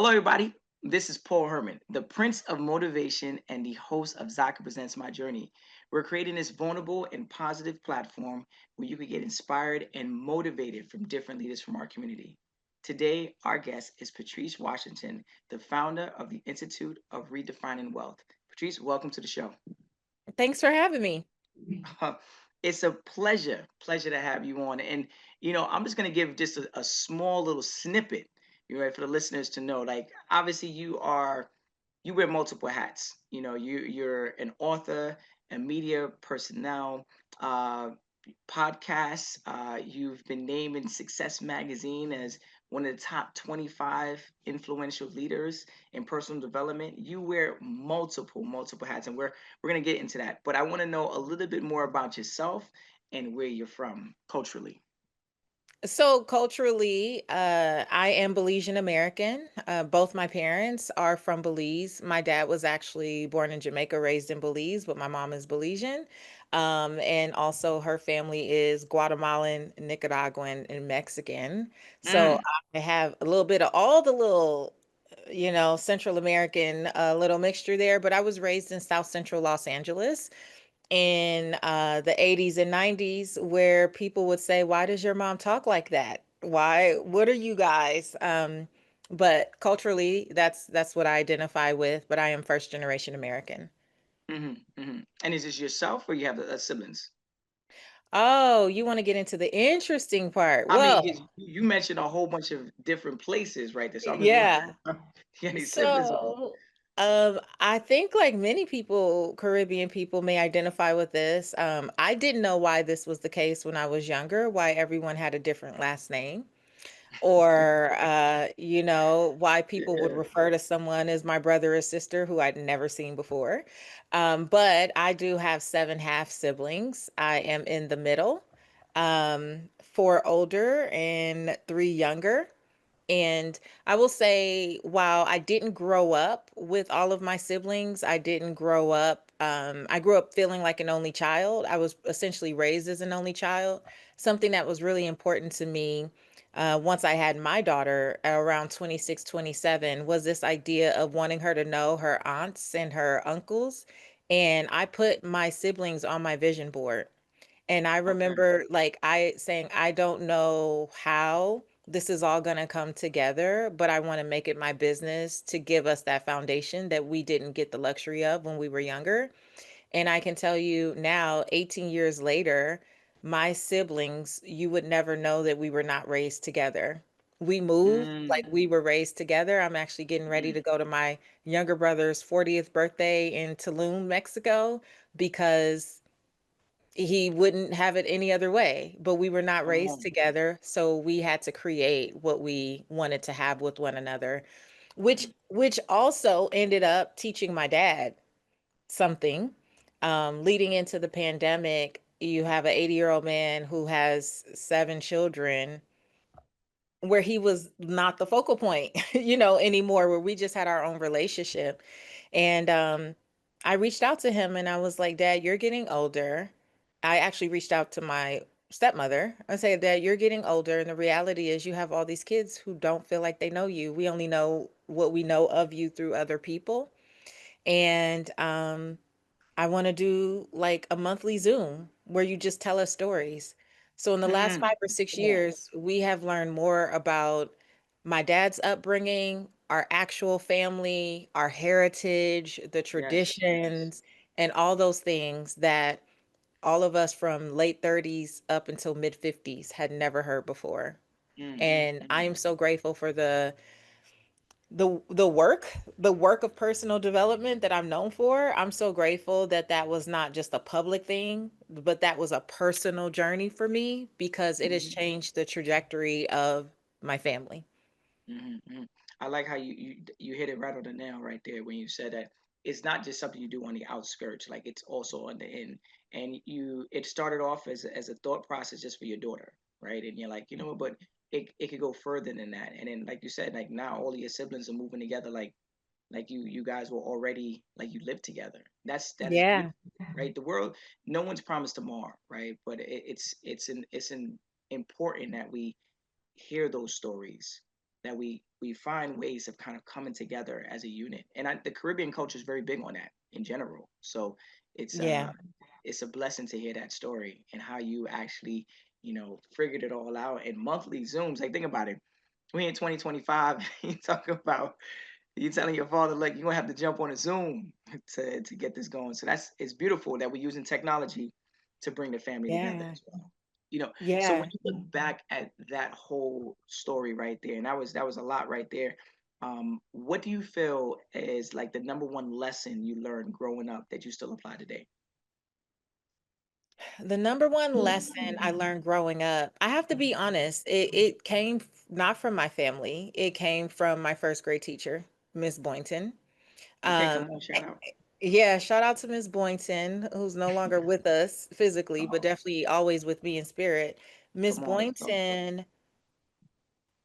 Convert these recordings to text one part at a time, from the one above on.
Hello, everybody. This is Paul Herman, the Prince of Motivation and the host of Zaka Presents My Journey. We're creating this vulnerable and positive platform where you can get inspired and motivated from different leaders from our community. Today, our guest is Patrice Washington, the founder of the Institute of Redefining Wealth. Patrice, welcome to the show. Thanks for having me. It's a pleasure to have you on. And I'm just gonna give just a small little snippet, right, for the listeners to know. Like, obviously, you wear multiple hats. You're an author, a media personnel, uh, podcasts. You've been named in Success Magazine as one of the top 25 influential leaders in personal development. You wear multiple hats, and we're gonna get into that. But I want to know a little bit more about yourself and where you're from culturally. So culturally, I am Belizean American. Both my parents are from Belize. My dad was actually born in Jamaica, raised in Belize, but my mom is Belizean. And also her family is Guatemalan, Nicaraguan, and Mexican. So Mm, I have a little bit of all the little, Central American little mixture there. But I was raised in South Central Los Angeles in the 80s and 90s where people would say, "Why does your mom talk like that? Why? What are you guys?" But culturally, that's what I identify with. But I am first generation American. And is this yourself or you have siblings? Oh, you want to get into the interesting part? I mean, Well, 'cause you mentioned a whole bunch of different places right there, so I'm just wondering, yeah. you got any siblings? So, I think like many people, Caribbean people may identify with this. I didn't know why this was the case when I was younger, why everyone had a different last name. Or why people would Yeah. refer to someone as my brother or sister who I'd never seen before. But I do have seven half siblings. I am in the middle, four older and three younger. And I will say, while I didn't grow up with all of my siblings, I didn't grow up, I grew up feeling like an only child. I was essentially raised as an only child. Something that was really important to me once I had my daughter around 26, 27, was this idea of wanting her to know her aunts and her uncles. And I put my siblings on my vision board. And I Okay. remember like I saying, I don't know how this is all going to come together, but I want to make it my business to give us that foundation that we didn't get the luxury of when we were younger. And I can tell you now, 18 years later, my siblings, you would never know that we were not raised together. We moved like Mm, we were raised together. I'm actually getting ready mm, to go to my younger brother's 40th birthday in Tulum, Mexico, because he wouldn't have it any other way. But we were not come raised on. together, so we had to create what we wanted to have with one another, which also ended up teaching my dad something. Leading into the pandemic, you have an 80-year-old man who has seven children where he was not the focal point, anymore, where we just had our own relationship. And I reached out to him and I was like, Dad, you're getting older. I actually reached out to my stepmother. I said, Dad, you're getting older. And the reality is, you have all these kids who don't feel like they know you. We only know what we know of you through other people. And I want to do like a monthly Zoom where you just tell us stories. So in the last Mm, 5 or 6 years, we have learned more about my dad's upbringing, our actual family, our heritage, the yes. traditions, and all those things that all of us from late 30s up until mid 50s had never heard before. Mm, And I mm, am so grateful for the work of personal development that I'm known for. I'm so grateful that that was not just a public thing, but that was a personal journey for me because it has mm, changed the trajectory of my family. mm. I like how you hit it right on the nail right there when you said that it's not just something you do on the outskirts, like it's also on the end. And it started off as a thought process just for your daughter, right? And you're like, but it could go further than that. And then, like you said, like now all of your siblings are moving together, like you guys were already like you live together. That is Yeah. beautiful, right? The world, no one's promised tomorrow, right? But it's important that we hear those stories. that we find ways of kind of coming together as a unit. And the Caribbean culture is very big on that in general. So it's Yeah. uh it's a blessing to hear that story and how you actually, figured it all out in monthly Zooms. Like think about it. We in 2025, you talk about you telling your father, like, you're gonna have to jump on a Zoom to get this going. So it's beautiful that we're using technology to bring the family together Yeah. as well. You know, so when Yeah. you look back at that whole story right there, and that was a lot right there. What do you feel is like the number one lesson you learned growing up that you still apply today? The number one lesson I learned growing up, I have to be honest, it came not from my family. It came from my first grade teacher, Miss Boynton. Okay, Um, come on, shout out. yeah, shout out to Miss Boynton, who's no longer with us physically, but Oh, definitely always with me in spirit. Miss come on, let's go. Boynton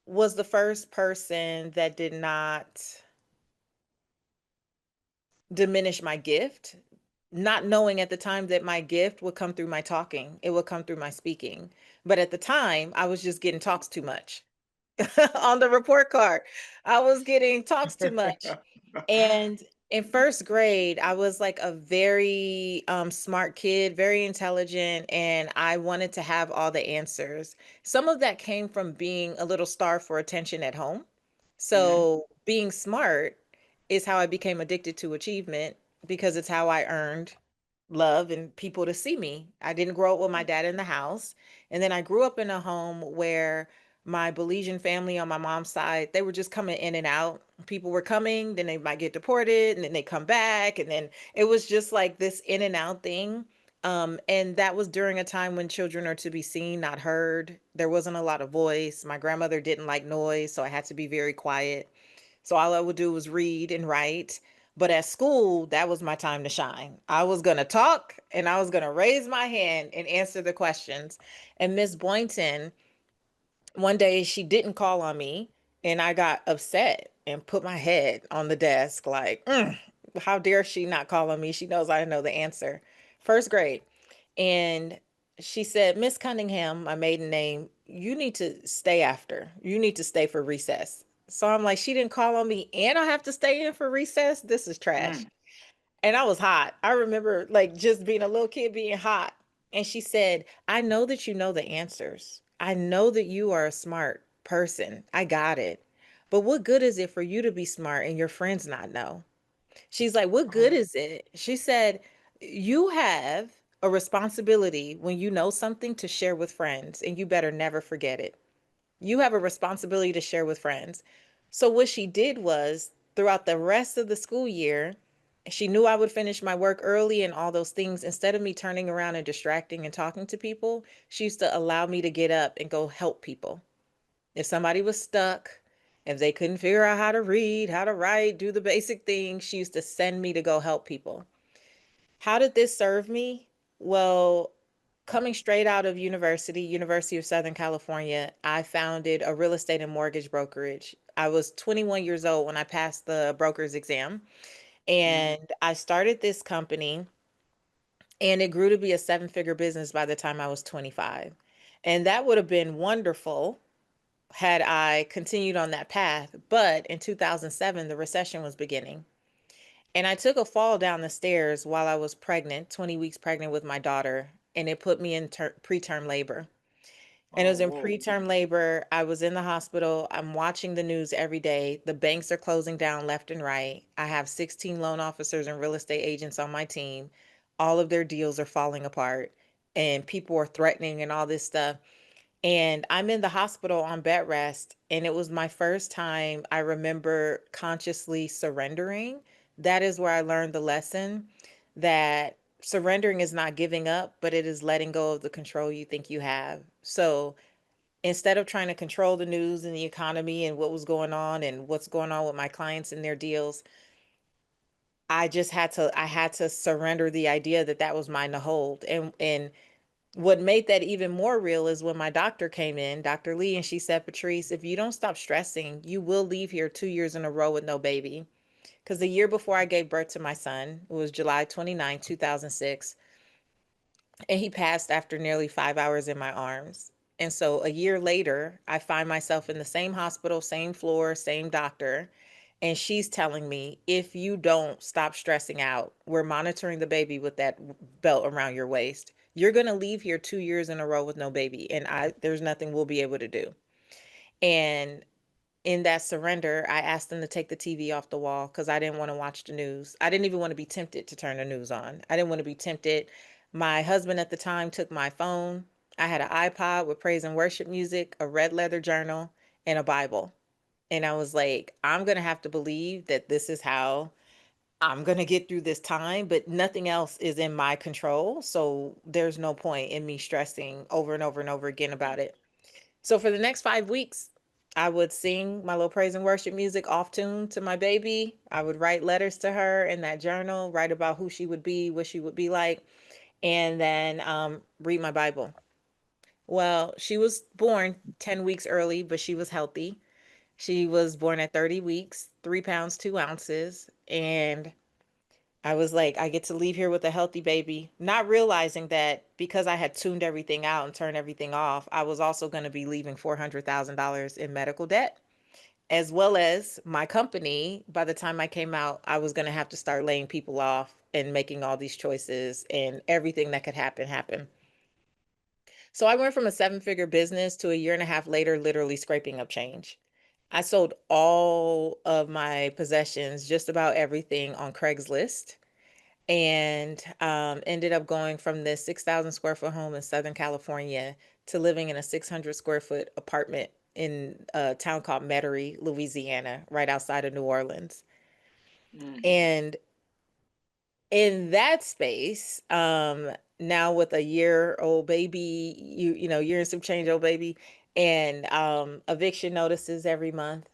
was the first person that did not diminish my gift, not knowing at the time that my gift would come through my talking, it would come through my speaking. But at the time, I was just getting talks too much on the report card. I was getting talks too much. And in first grade, I was like a very smart kid, very intelligent, and I wanted to have all the answers. Some of that came from being a little starved for attention at home. Hmm. So being smart is how I became addicted to achievement because it's how I earned love and people to see me. I didn't grow up with my dad in the house. And then I grew up in a home where my Belizean family on my mom's side, they were just coming in and out. People were coming, then they might get deported, and then they come back. And then it was just like this in and out thing. And that was during a time when children are to be seen, not heard. There wasn't a lot of voice. My grandmother didn't like noise, so I had to be very quiet. So all I would do was read and write. But at school, that was my time to shine. I was going to talk and I was going to raise my hand and answer the questions. And Miss Boynton, one day she didn't call on me and I got upset and put my head on the desk like, how dare she not call on me? She knows I know the answer. First grade. And she said, Miss Cunningham, my maiden name, you need to stay after. You need to stay for recess. So I'm like, she didn't call on me and I have to stay in for recess. This is trash. Mm. And I was hot. I remember like just being a little kid being hot. And she said, I know that you know the answers. I know that you are a smart person. I got it. But what good is it for you to be smart and your friends not know? She's like, what good Oh, is it? She said, you have a responsibility when you know something to share with friends, and you better never forget it. You have a responsibility to share with friends. So, what she did was throughout the rest of the school year, she knew I would finish my work early and all those things. Instead of me turning around and distracting and talking to people, she used to allow me to get up and go help people. If somebody was stuck, if they couldn't figure out how to read, how to write, do the basic things, she used to send me to go help people. How did this serve me? Well, coming straight out of university, University of Southern California, I founded a real estate and mortgage brokerage. I was 21 years old when I passed the broker's exam, mm. and I started this company, and it grew to be a seven-figure business by the time I was 25. And that would have been wonderful had I continued on that path. But in 2007, the recession was beginning. And I took a fall down the stairs while I was pregnant, 20 weeks pregnant with my daughter, and it put me in preterm labor. And it Oh, was in whoa. preterm labor. I was in the hospital. I'm watching the news every day. The banks are closing down left and right. I have 16 loan officers and real estate agents on my team. All of their deals are falling apart, and people are threatening and all this stuff. And I'm in the hospital on bed rest, and it was my first time I remember consciously surrendering. That is where I learned the lesson that surrendering is not giving up, but it is letting go of the control you think you have. So instead of trying to control the news and the economy and what was going on and what's going on with my clients and their deals, I had to surrender the idea that that was mine to hold. And what made that even more real is when my doctor came in, Dr. Lee, and she said, Patrice, if you don't stop stressing, you will leave here 2 years in a row with no baby. Because the year before I gave birth to my son, it was July 29, 2006, and he passed after nearly 5 hours in my arms. And so a year later, I find myself in the same hospital, same floor, same doctor. And she's telling me, if you don't stop stressing out, we're monitoring the baby with that belt around your waist. You're going to leave here 2 years in a row with no baby. And there's nothing we'll be able to do. And in that surrender, I asked them to take the TV off the wall because I didn't want to watch the news. I didn't even want to be tempted to turn the news on. I didn't want to be tempted. My husband at the time took my phone. I had an iPod with praise and worship music, a red leather journal, and a Bible. And I was like, I'm going to have to believe that this is how I'm going to get through this time, but nothing else is in my control. So there's no point in me stressing over and over and over again about it. So for the next 5 weeks, I would sing my little praise and worship music off tune to my baby. I would write letters to her in that journal, write about who she would be, what she would be like, and then read my Bible. Well, she was born 10 weeks early, but she was healthy. She was born at 30 weeks, 3 pounds, 2 ounces. And I was like, I get to leave here with a healthy baby, not realizing that because I had tuned everything out and turned everything off, I was also going to be leaving $400,000 in medical debt, as well as my company. By the time I came out, I was going to have to start laying people off and making all these choices, and everything that could happen happened. So I went from a 7-figure business to a year and a half later, literally scraping up change. I sold all of my possessions, just about everything, on Craigslist, and ended up going from this 6,000 square foot home in Southern California to living in a 600 square foot apartment in a town called Metairie, Louisiana, right outside of New Orleans. Mm. And in that space, now with a year old baby, year and some change old baby, and eviction notices every month.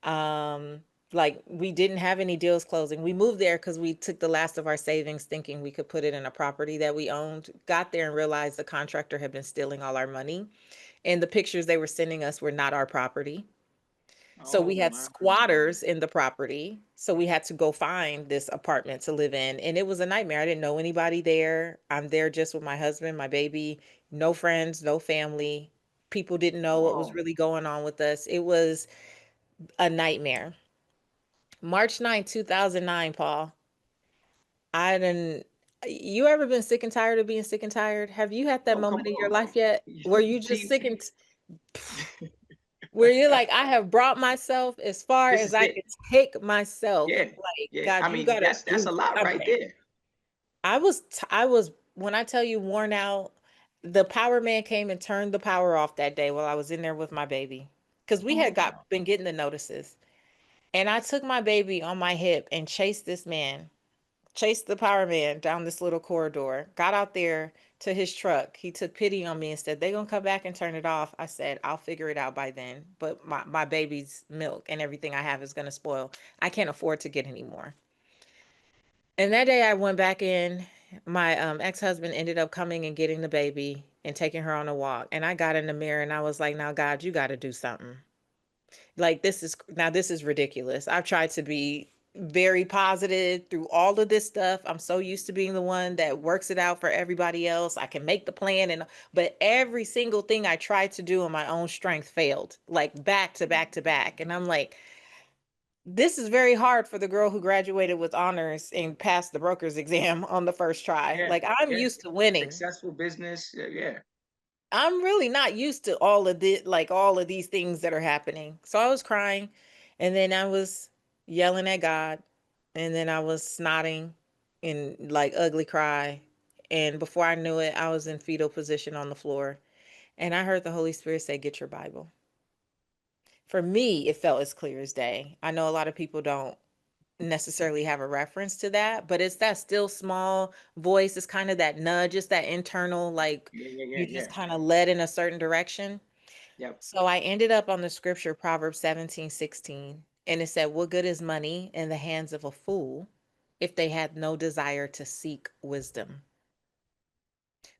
Um, like, we didn't have any deals closing. We moved there because we took the last of our savings thinking we could put it in a property that we owned. Got there and realized the contractor had been stealing all our money. And the pictures they were sending us were not our property. So we Oh had my God. squatters in the property. So we had to go find this apartment to live in. And it was a nightmare. I didn't know anybody there. I'm there just with my husband, my baby, no friends, no family. People didn't know what was Oh, really going on with us. It was a nightmare. March 9th, 2009, Paul. I didn't. You ever been sick and tired of being sick and tired? Have you had that oh, come moment in your on. life yet where you just See, sick and where you're like, I have brought myself as far this as is I it. could take myself. Yeah, Like, yeah. God, I you mean, gotta that's do a lot right something. there. I was when I tell you worn out, the power man came and turned the power off that day while I was in there with my baby. Because we had Oh, got been getting the notices. And I took my baby on my hip and chased this man, chased the power man down this little corridor, got out there to his truck. He took pity on me and said, they're going to come back and turn it off. I said, I'll figure it out by then. But my baby's milk and everything I have is going to spoil. I can't afford to get any more. And that day I went back in. My ex-husband ended up coming and getting the baby and taking her on a walk. And I got in the mirror and I was like, now, God, you got to do something. Like, this is ridiculous. I've tried to be very positive through all of this stuff. I'm so used to being the one that works it out for everybody else. I can make the plan, and but every single thing I tried to do in my own strength failed, like back to back to back. And I'm like, this is very hard for the girl who graduated with honors and passed the broker's exam on the first try. yeah, Like, I'm yeah. used to winning. Successful business. Yeah, yeah. I'm really not used to all of these things that are happening. So I was crying, and then I was yelling at God, and then I was snotting in like ugly cry. And before I knew it, I was in fetal position on the floor. And I heard the Holy Spirit say, "Get your Bible." For me, it felt as clear as day. I know a lot of people don't necessarily have a reference to that, but it's that still small voice. It's kind of that nudge, it's that internal, like, Yeah, yeah, yeah, you just yeah. kind of led in a certain direction. Yep. So I ended up on the scripture, Proverbs 17:16, and it said, what good is money in the hands of a fool if they had no desire to seek wisdom?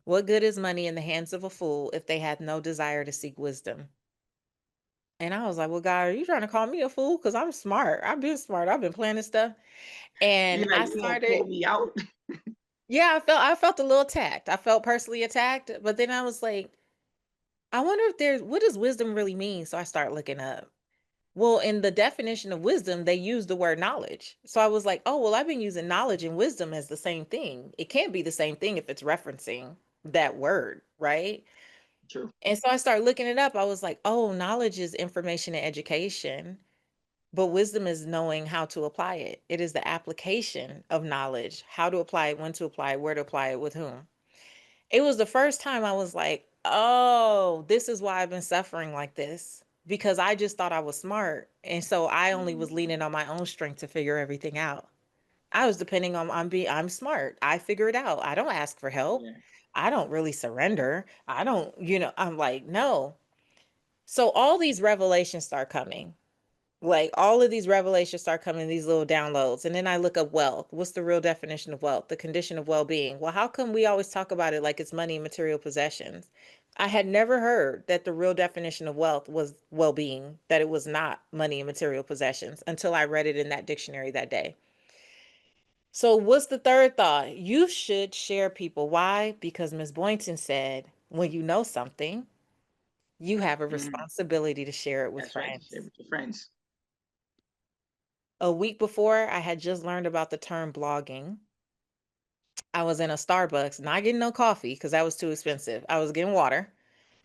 What good is money in the hands of a fool if they had no desire to seek wisdom? And I was like, well, God, are you trying to call me a fool? Because I'm smart. I've been smart. I've been planning stuff. And You're like, I you gonna started, call me out? yeah, I felt a little attacked. I felt personally attacked, but then I was like, I wonder if there's what does wisdom really mean? So I start looking up. Well, in the definition of wisdom, they use the word knowledge. So I was like, oh, well, I've been using knowledge and wisdom as the same thing. It can't be the same thing if it's referencing that word, right? True. And so I started looking it up. I was like, oh, knowledge is information and education, but wisdom is knowing how to apply it. It is the application of knowledge, how to apply it, when to apply it, where to apply it, with whom. It was the first time I was like, oh, this is why I've been suffering like this because I just thought I was smart. And so I only was Mm, leaning on my own strength to figure everything out. I was depending on I'm smart. I figure it out. I don't ask for help. yeah. I don't really surrender. I don't, I'm like, no. So all these revelations start coming. Like all of these revelations start coming, these little downloads. And then I look up wealth. What's the real definition of wealth? The condition of well being. Well, how come we always talk about it like it's money and material possessions? I had never heard that the real definition of wealth was well being, that it was not money and material possessions until I read it in that dictionary that day. So, what's the third thought? You should share people. Why? Because Ms. Boynton said, when you know something, you have a Mm, responsibility to share it with that's right. Share friends. with your friends. A week before, I had just learned about the term blogging. I was in a Starbucks, not getting no coffee because that was too expensive. I was getting water.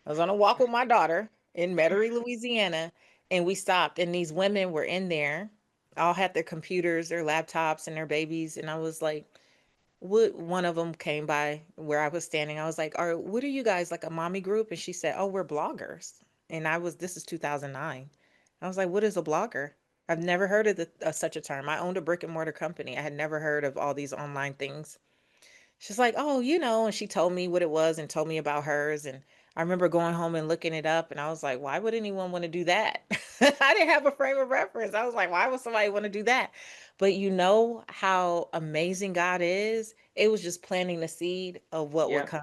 I was on a walk with my daughter in Metairie, Louisiana, and we stopped, and these women were in there, all had their computers, their laptops, and their babies. And I was like, what? One of them came by where I was standing. I was like, what are you guys, like a mommy group? And she said, oh, we're bloggers. And this is 2009. I was like, what is a blogger? I've never heard of such a term. I owned a brick and mortar company. I had never heard of all these online things. She's like, oh, and she told me what it was and told me about hers. And I remember going home and looking it up, and I was like, why would anyone want to do that? I didn't have a frame of reference. I was like, why would somebody want to do that? But you know how amazing God is? It was just planting the seed of what would Yeah, come.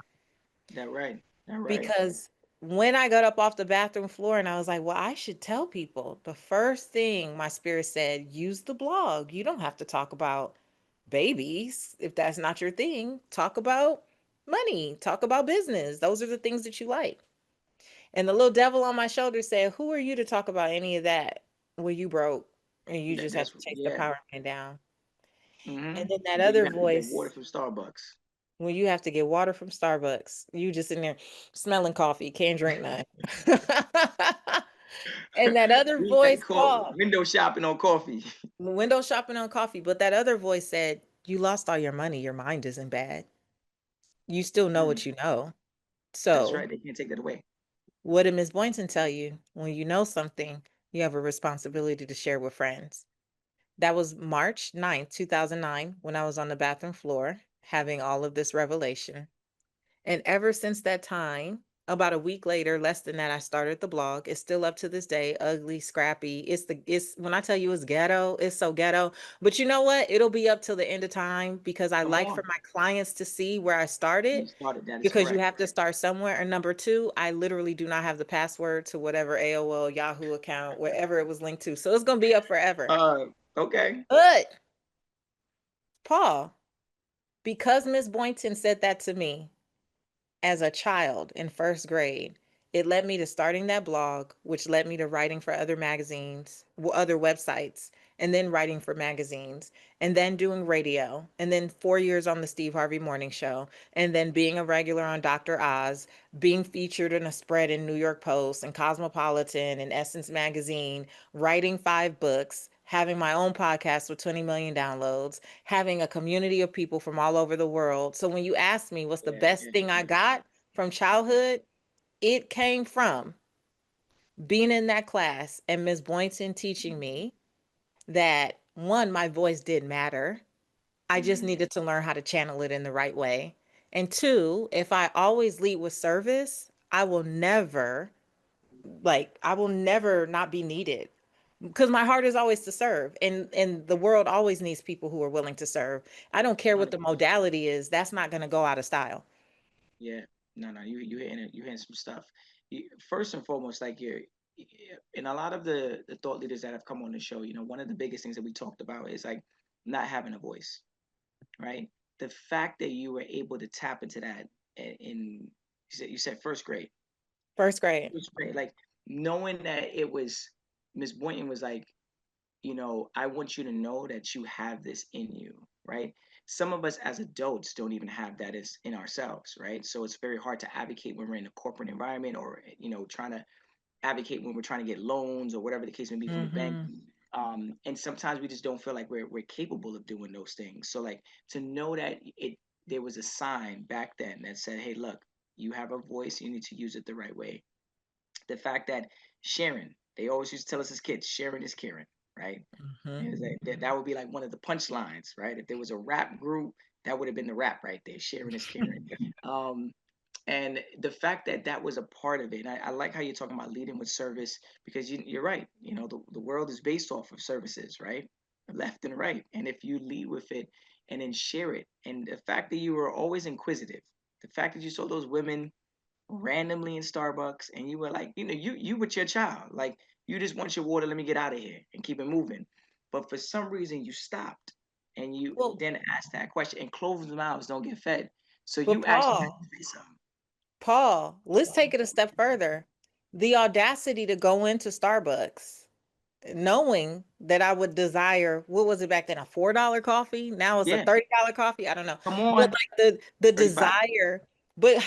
that right. That right. Because when I got up off the bathroom floor and I was like, well, I should tell people, the first thing my spirit said, use the blog. You don't have to talk about babies if that's not your thing. Talk about money, talk about business. Those are the things that you like. And the little devil on my shoulder said, who are you to talk about any of that when you broke and you just have That's to chase the yeah. power man down? Mm-hmm. And then that When you other have to get water voice, from Starbucks. when you have to get water from Starbucks, you just in there smelling coffee, can't drink none. And that other We that voice call called, window shopping on coffee. window shopping on coffee, but that other voice said, you lost all your money, your mind isn't bad. You still know Mm, what you know. that's So right. They can't take that away. what did Ms. Boynton tell you? When you know something, you have a responsibility to share with friends. That was March 9th, 2009, when I was on the bathroom floor having all of this revelation. And ever since that time, about a week later, less than that, I started the blog. It's still up to this day, ugly, scrappy. It's when I tell you it's ghetto, it's so ghetto. But you know what? It'll be up till the end of time because I Come like for on. my clients to see where I You started started. That is because you correct. have to start somewhere. And number two, I literally do not have the password to whatever AOL, Yahoo account, wherever it was linked to. So it's gonna be up forever. Uh, okay. But Paul, because Miss Boynton said that to me, as a child in first grade, it led me to starting that blog, which led me to writing for other magazines, other websites, and then writing for magazines, and then doing radio, and then 4 years on the Steve Harvey Morning Show, and then being a regular on Dr. Oz, being featured in a spread in New York Post and Cosmopolitan and Essence Magazine, writing 5 books, having my own podcast with 20 million downloads, having a community of people from all over the world. So when you ask me what's the Yeah, best yeah, thing I yeah. got from childhood, it came from being in that class and Ms. Boynton teaching me that one, my voice did matter. I just Mm, needed to learn how to channel it in the right way. And two, if I always lead with service, I will never not be needed because my heart is always to serve, and the world always needs people who are willing to serve. I don't care what the 100%. modality is, that's not going to go out of style. Yeah. No, no. You hitting it. You hitting some stuff. First and foremost, like you're, in a lot of the thought leaders that have come on the show, one of the biggest things that we talked about is like not having a voice, right? The fact that you were able to tap into that in you said first grade. First grade. First grade, like knowing that it was Miss Boynton was like, I want you to know that you have this in you, right? Some of us as adults don't even have that is in ourselves, right? So it's very hard to advocate when we're in a corporate environment, or trying to advocate when we're trying to get loans or whatever the case may be from the bank. Mm-hmm. And sometimes we just don't feel like we're capable of doing those things. So like to know that there was a sign back then that said, hey, look, you have a voice, you need to use it the right way. The fact that sharing, they always used to tell us as kids, sharing is caring, right? Mm-hmm. And that would be like one of the punchlines, right? If there was a rap group, that would have been the rap right there. Sharing is caring. Um, and the fact that that was a part of it, I like how you're talking about leading with service, because you're right. The world is based off of services, right? Left and right. And if you lead with it and then share it, and the fact that you were always inquisitive, the fact that you saw those women randomly in Starbucks and you were like, you with your child, like you just want your water, let me get out of here and keep it moving. But for some reason you stopped and you Well, then asked that question, and closed mouths don't get fed. So but you actually had Paul, to say something. let's take it a step further. The audacity to go into Starbucks knowing that I would desire, what was it back then, a $4 coffee? Now it's a Yeah, $30 coffee. I don't know. come But on. like the 35. desire, but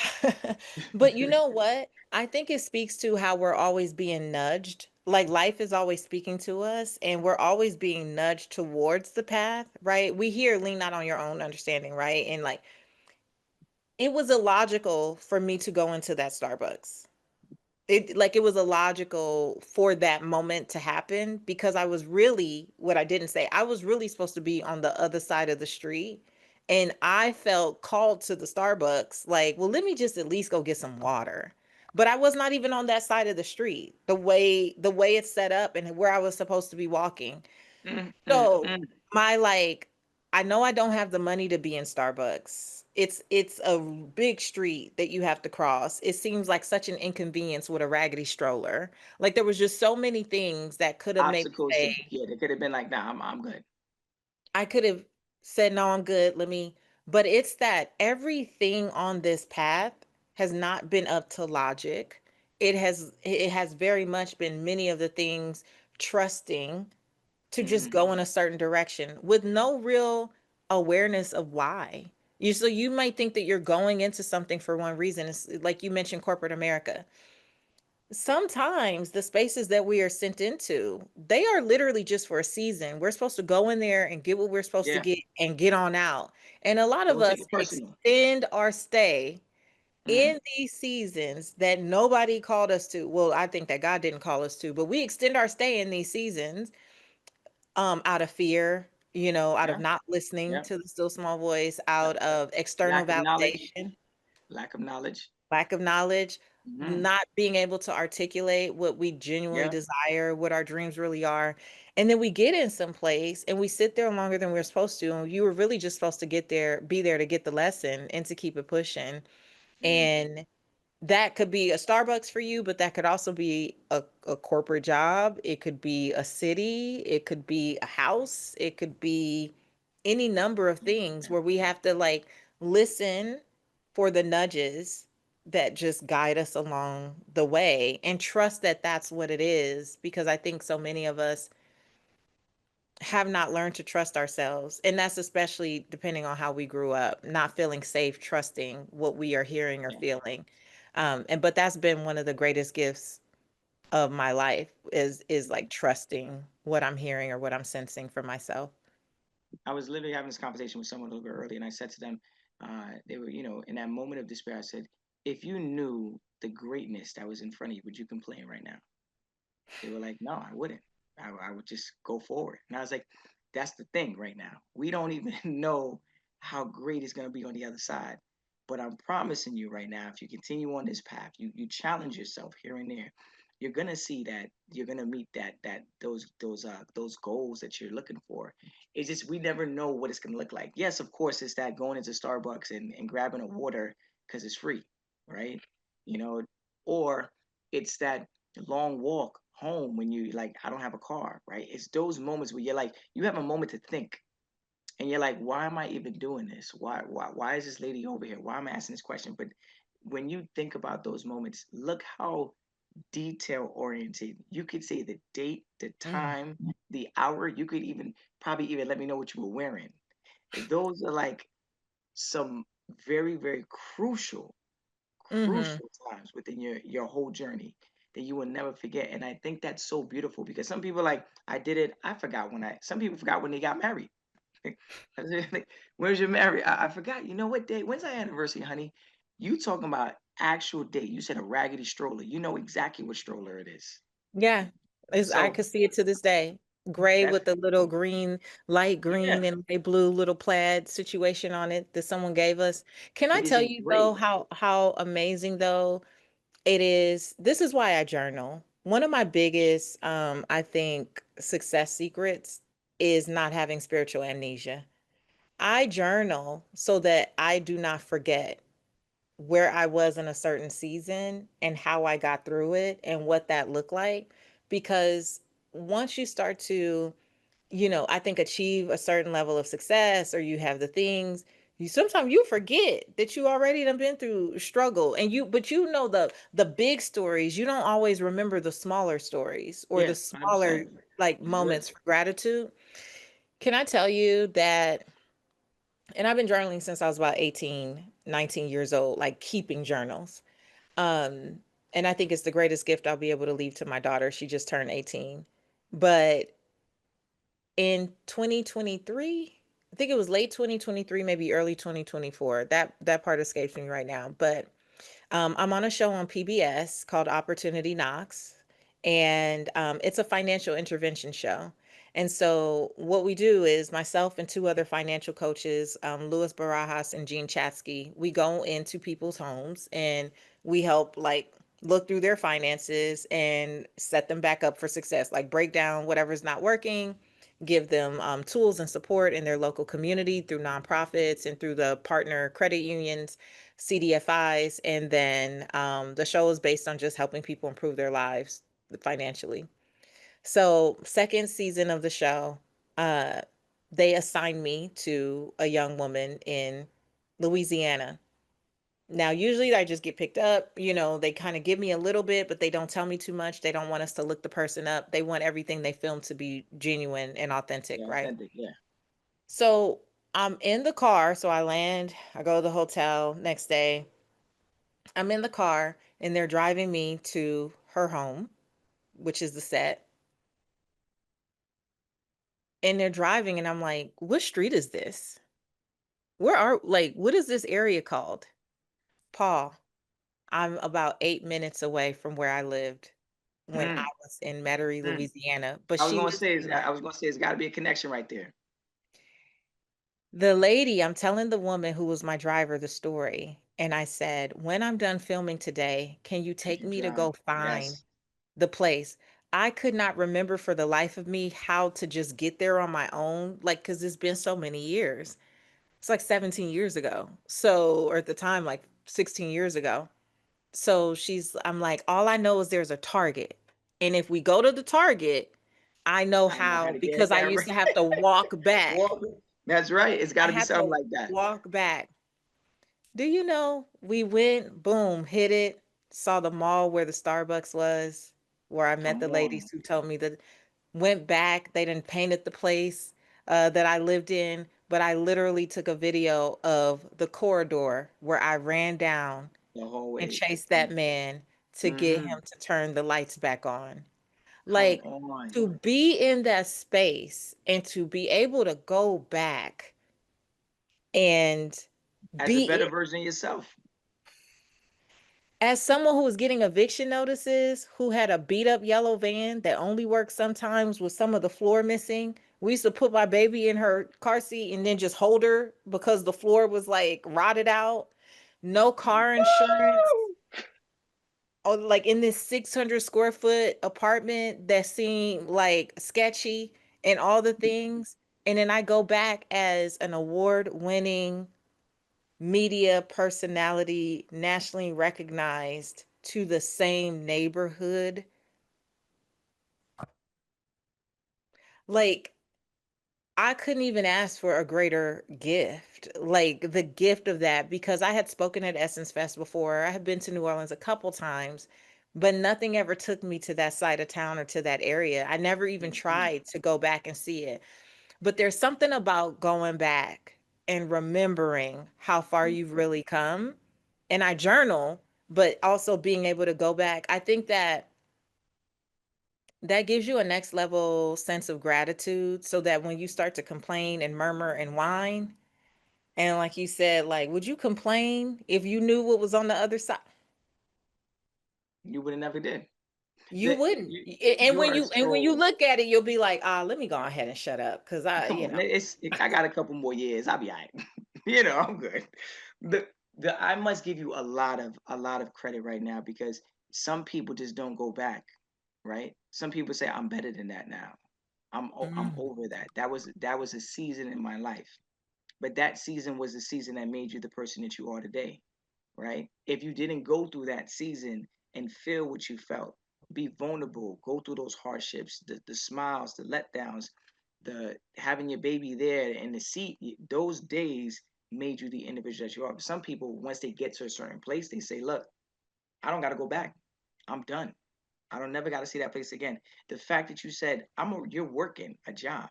but you know what? I think it speaks to how we're always being nudged. Like life is always speaking to us and we're always being nudged towards the path, right? We hear lean not on your own understanding, right? And like it was illogical for me to go into that Starbucks. It was illogical for that moment to happen because I was really, what I didn't say, I was really supposed to be on the other side of the street, and I felt called to the Starbucks like, well, let me just at least go get some water. But I was not even on that side of the street, the way it's set up and where I was supposed to be walking. Mm, mm, So mm. my like, I know I don't have the money to be in Starbucks. It's a big street that you have to cross. It seems like such an inconvenience with a raggedy stroller. Like there was just so many things that could have made me Obstacles say, to, yeah, they could have been like, nah, I'm good. I could have said, no, I'm good. Let me, but it's that everything on this path has not been up to logic. It has very much been many of the things trusting to just Hmm. go in a certain direction with no real awareness of why. You might think that you're going into something for one reason. It's like you mentioned corporate America. Sometimes the spaces that we are sent into, they are literally just for a season. We're supposed to go in there and get what we're supposed to Yeah, get and get on out. And a lot of don't take us it personal. extend our stay Mm. in these seasons that nobody called us to. Well, I think that God didn't call us to, but we extend our stay in these seasons out of fear, out of Yeah, not listening yeah. to the still small voice, out of external Lack of knowledge, validation, lack of knowledge. lack of knowledge, Hmm. not being able to articulate what we genuinely Yeah. desire, what our dreams really are. And then we get in some place and we sit there longer than we're supposed to. And you were really just supposed to be there to get the lesson and to keep it pushing. Mm. And that could be a Starbucks for you, but that could also be a corporate job. It could be a city. It could be a house. It could be any number of things Yeah. where we have to like listen for the nudges that just guide us along the way and trust that that's what it is. Because I think so many of us have not learned to trust ourselves. And that's especially depending on how we grew up, not feeling safe, trusting what we are hearing or Yeah. feeling. But that's been one of the greatest gifts of my life is like trusting what I'm hearing or what I'm sensing for myself. I was literally having this conversation with someone a little bit earlier, and I said to them, they were, in that moment of despair, I said, if you knew the greatness that was in front of you, would you complain right now? They were like, no, I wouldn't. I would just go forward. And I was like, that's the thing right now. We don't even know how great it's going to be on the other side. But I'm promising you right now, if you continue on this path, you challenge yourself here and there, you're gonna see that you're gonna meet those goals that you're looking for. It's just we never know what it's gonna look like. Yes, of course, it's that going into Starbucks and grabbing a water because it's free, right? You know, or it's that long walk home when you like, I don't have a car, right? It's those moments where you're like, you have a moment to think and you're like, why am I even doing this? Why is this lady over here? Why am I asking this question? But when you think about those moments, look how detail oriented. You could say the date, the Mm. time, the hour. You could even probably even let me know what you were wearing. Those are like some very, very Mhm. crucial times within your whole journey that you will never forget. And I think that's so beautiful because some people like, I did it, I forgot when I some people forgot when they got married. I was like, where's your marriage? I forgot. You know what day? When's our anniversary, honey? You talking about actual date. You said a raggedy stroller. You know exactly what stroller it is. Yeah. I So could see it to this day. Gray that's with the little green, light yeah, green and light blue little plaid situation on it that someone gave us. Can I it is tell you though engraved. how amazing though it is? This is why I journal. One of my biggest I think success secrets is not having spiritual amnesia. I journal so that I do not forget where I was in a certain season and how I got through it and what that looked like. Because once you start to, I think achieve a certain level of success or you have the things, you sometimes you forget that you already done been through struggle and but the big stories, you don't always remember the smaller stories or Yeah, the I smaller understand. like You're good. moments for gratitude. Can I tell you that and I've been journaling since I was about 18, 19 years old, like keeping journals. Um, and I think it's the greatest gift I'll be able to leave to my daughter. She just turned 18. But in 2023, I think it was late 2023, maybe early 2024. That part escapes me right now. But I'm on a show on PBS called Opportunity Knocks, and it's a financial intervention show. And so, what we do is myself and two other financial coaches, Louis Barajas and Jean Chatsky, we go into people's homes and we help like look through their finances and set them back up for success, like break down whatever's not working, give them tools and support in their local community through nonprofits and through the partner credit unions, CDFIs, and then the show is based on just helping people improve their lives financially. So, second season of the show, uh, they assigned me to a young woman in Louisiana. Now, usually I just get picked up, they kind of give me a little bit, but they don't tell me too much. They don't want us to look the person up. They want everything they film to be genuine and authentic, Yeah, right? authentic. Yeah. So I'm in the car. So I land, I go to the hotel next day. I'm in the car and they're driving me to her home, which is the set. And they're driving and I'm like, what street is this? What is this area called? Paul, I'm about 8 minutes away from where I lived when I Hmm. was in Metairie, Hmm. Louisiana, but she lives in I was gonna say it's got to be a connection right there. the lady. I'm telling the woman who was my driver the story. And I said, when I'm done filming today, can you Could take you me to drive? go find Yes. the place? I could not remember for the life of me how to just get there on my own, like, because it's been so many years. It's like 17 years ago. So, or at the time, like 16 years ago. So I'm like, all I know is there's a Target. And if we go to the Target, I know I know how how to get because I that used right. to have to walk back. Well, that's right. It's got I to be had something to like that. walk back. Do you know we went, boom, hit it, saw the mall where the Starbucks was, where I met Come the ladies on, who told me that went back, they didn't painted the place that I lived in, but I literally took a video of the corridor where I ran down the whole and way. chased that man to get Mm-hmm. him to turn the lights back on. Come Like on. to be in that space and to be able to go back and As a better be version of yourself. as someone who was getting eviction notices, who had a beat up yellow van that only worked sometimes with some of the floor missing, we used to put my baby in her car seat and then just hold her because the floor was like rotted out. No car insurance. Woo! Oh, like in this 600 square foot apartment that seemed like sketchy and all the things. And then I go back as an award winning media personality, nationally recognized to the same neighborhood. Like I couldn't even ask for a greater gift, like the gift of that, because I had spoken at Essence Fest before. I had been to New Orleans a couple times, but nothing ever took me to that side of town or to that area. I never even Mhm. tried to go back and see it. But there's something about going back and remembering how far you've really come. And I journal, but also being able to go back. I think that that gives you a next level sense of gratitude so that when you start to complain and murmur and whine, and like you said, like, would you complain if you knew what was on the other side? You would have never did. You That wouldn't. you And you when are you so look at it, you'll be like, ah, let me go ahead and shut up. Cause I, come you on. know. I got a couple more years. I'll be all right. I'm good. The I must give you a lot of credit right now because some people just don't go back, right? Some people say I'm better than that now. I'm Mm, over that. That was a season in my life. But that season was the season that made you the person that you are today, right? If you didn't go through that season and feel what you felt, be vulnerable, go through those hardships, the smiles, the letdowns, the having your baby there in the seat, those days made you the individual that you are. Some people, once they get to a certain place, they say, look, I don't got to go back. I'm done. I don't never got to see that place again. The fact that you said, you're working a job,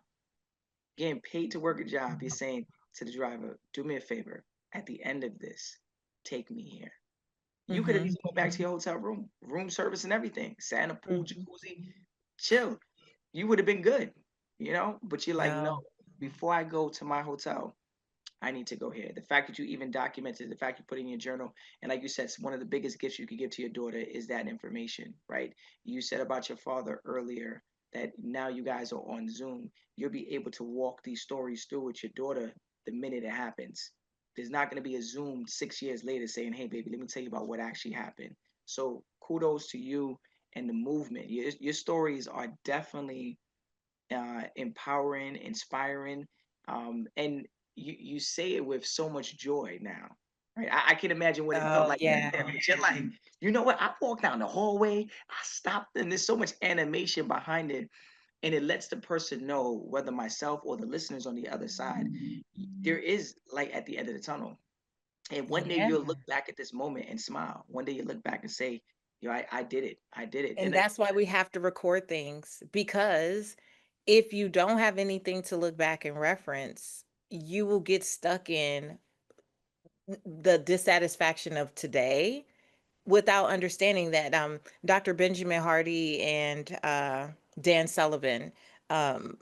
getting paid to work a job, you're saying to the driver, do me a favor. At the end of this, take me here. You could have mm-hmm, easily went back to your hotel room, room service and everything, sat in a pool, mm-hmm. jacuzzi, chill. You would have been good, But you're like, no, No. before I go to my hotel, I need to go here. The fact that you even documented, the fact you put in your journal, and like you said, one of the biggest gifts you could give to your daughter is that information, right? You said about your father earlier that now you guys are on Zoom. You'll be able to walk these stories through with your daughter the minute it happens. There's not going to be a Zoom 6 years later saying, hey, baby, let me tell you about what actually happened. So kudos to you and the movement. Your stories are definitely empowering, inspiring, and you say it with so much joy now. Right? I can imagine what it felt Oh like back yeah. then. But you're like, you know what? I walked down the hallway, I stopped, and there's so much animation behind it, and it lets the person know, whether myself or the listeners on the other side, there is light at the end of the tunnel. And one day Yeah. you'll look back at this moment and smile. One day you look back and say, yo, I did it. I did it. And And that's why we have to record things, because if you don't have anything to look back and reference, you will get stuck in the dissatisfaction of today without understanding that Dr. Benjamin Hardy and Dan Sullivan, um,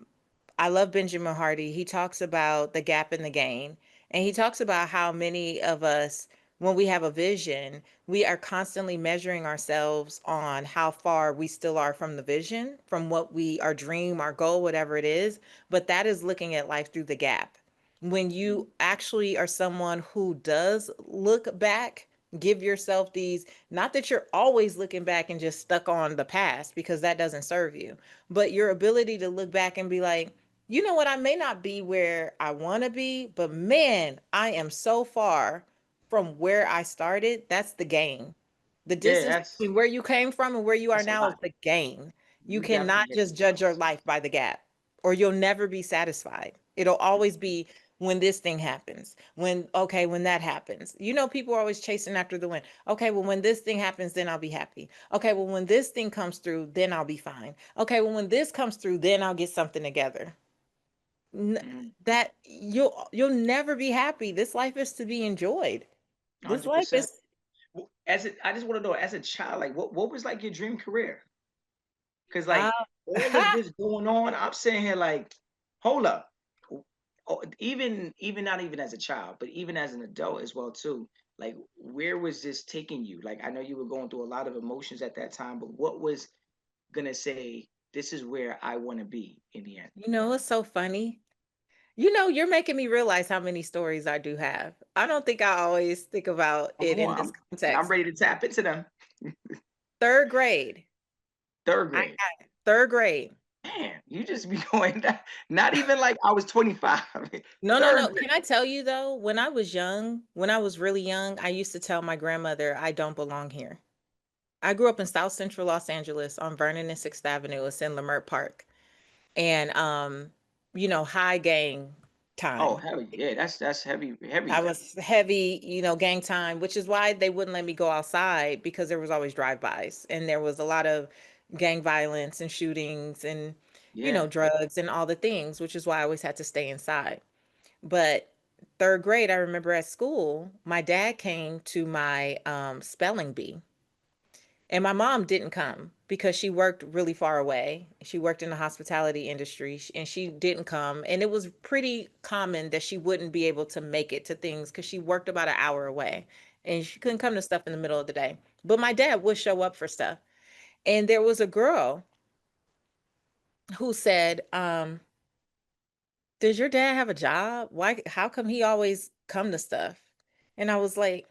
I love Benjamin Hardy. He talks about the gap in the gain. And he talks about how many of us, when we have a vision, we are constantly measuring ourselves on how far we still are from the vision, from what we, our dream, our goal, whatever it is. But that is looking at life through the gap. When you actually are someone who does look back, give yourself these, not that you're always looking back and just stuck on the past, because that doesn't serve you, but your ability to look back and be like, you know what, I may not be where I want to be, but man, I am so far from where I started. That's the gain. The yeah, distance between where you came from and where you are that's a now is lot. the gain. You You definitely cannot get just the judge your gains. life by the gap, or you'll never be satisfied. It'll always be when this thing happens, when, okay, when that happens. You know, people are always chasing after the win. Okay, well, when this thing happens, then I'll be happy. Okay, well, when this thing comes through, then I'll be fine. Okay, well, when this comes through, then I'll get something together. N- Mhm. that you'll never be happy. This life is to be enjoyed. This life 100%. is I just want to know, as a child, like what was like your dream career? Because uh like all of this going on, I'm sitting here like, hold up. Even not even as a child, but even as an adult as well too. Like where was this taking you? Like I know you were going through a lot of emotions at that time, but what was gonna say this is where I want to be in the end? it's so funny. You're making me realize how many stories I do have. I don't think I always think about Come it in on, this I'm context. ready to tap into them. Third grade. Third I grade. got third grade. Man, you just be going down. Not even like I was 25. No, no, Third no. grade. Can I tell you though, when I was really young, I used to tell my grandmother I don't belong here. I grew up in South Central Los Angeles on Vernon and 6th Avenue. It's in Leimert Park. And high gang Oh, time. heavy. Yeah, that's heavy, heavy I gang. was heavy, gang time, which is why they wouldn't let me go outside because there was always drive-bys and there was a lot of gang violence and shootings and, Yeah. drugs and all the things, which is why I always had to stay inside. But third grade, I remember at school, my dad came to my spelling bee. And my mom didn't come because she worked really far away. She worked in the hospitality industry and she didn't come. And it was pretty common that she wouldn't be able to make it to things because she worked about an hour away and she couldn't come to stuff in the middle of the day. But my dad would show up for stuff. And there was a girl who said, does your dad have a job? How come he always come to stuff? And I was like,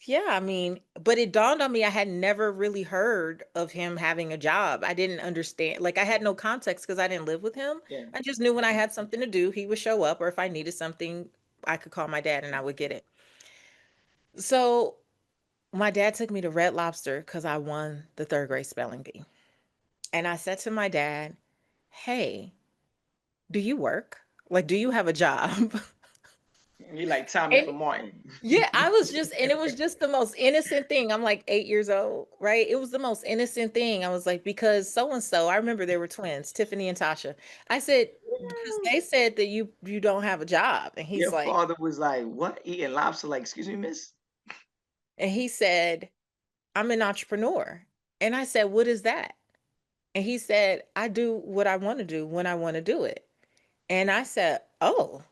yeah, I mean, but it dawned on me I had never really heard of him having a job. I didn't understand. Like I had no context because I didn't live with him. Yeah. I just knew when I had something to do, he would show up, or if I needed something, I could call my dad and I would get it. So my dad took me to Red Lobster because I won the third grade spelling bee. And I said to my dad, hey, do you work? Like, do you have a job? You like Tommy And from Martin. yeah, I was just, and it was just the most innocent thing. I'm like 8 years old, right? It was the most innocent thing. I was like, because so and so, I remember they were twins, Tiffany and Tasha. I said, because they said that you don't have a job. Your father was like, "What? Eating lobster?" Like, excuse me, miss. And he said, I'm an entrepreneur. And I said, what is that? And he said, I do what I want to do when I want to do it. And I said, oh,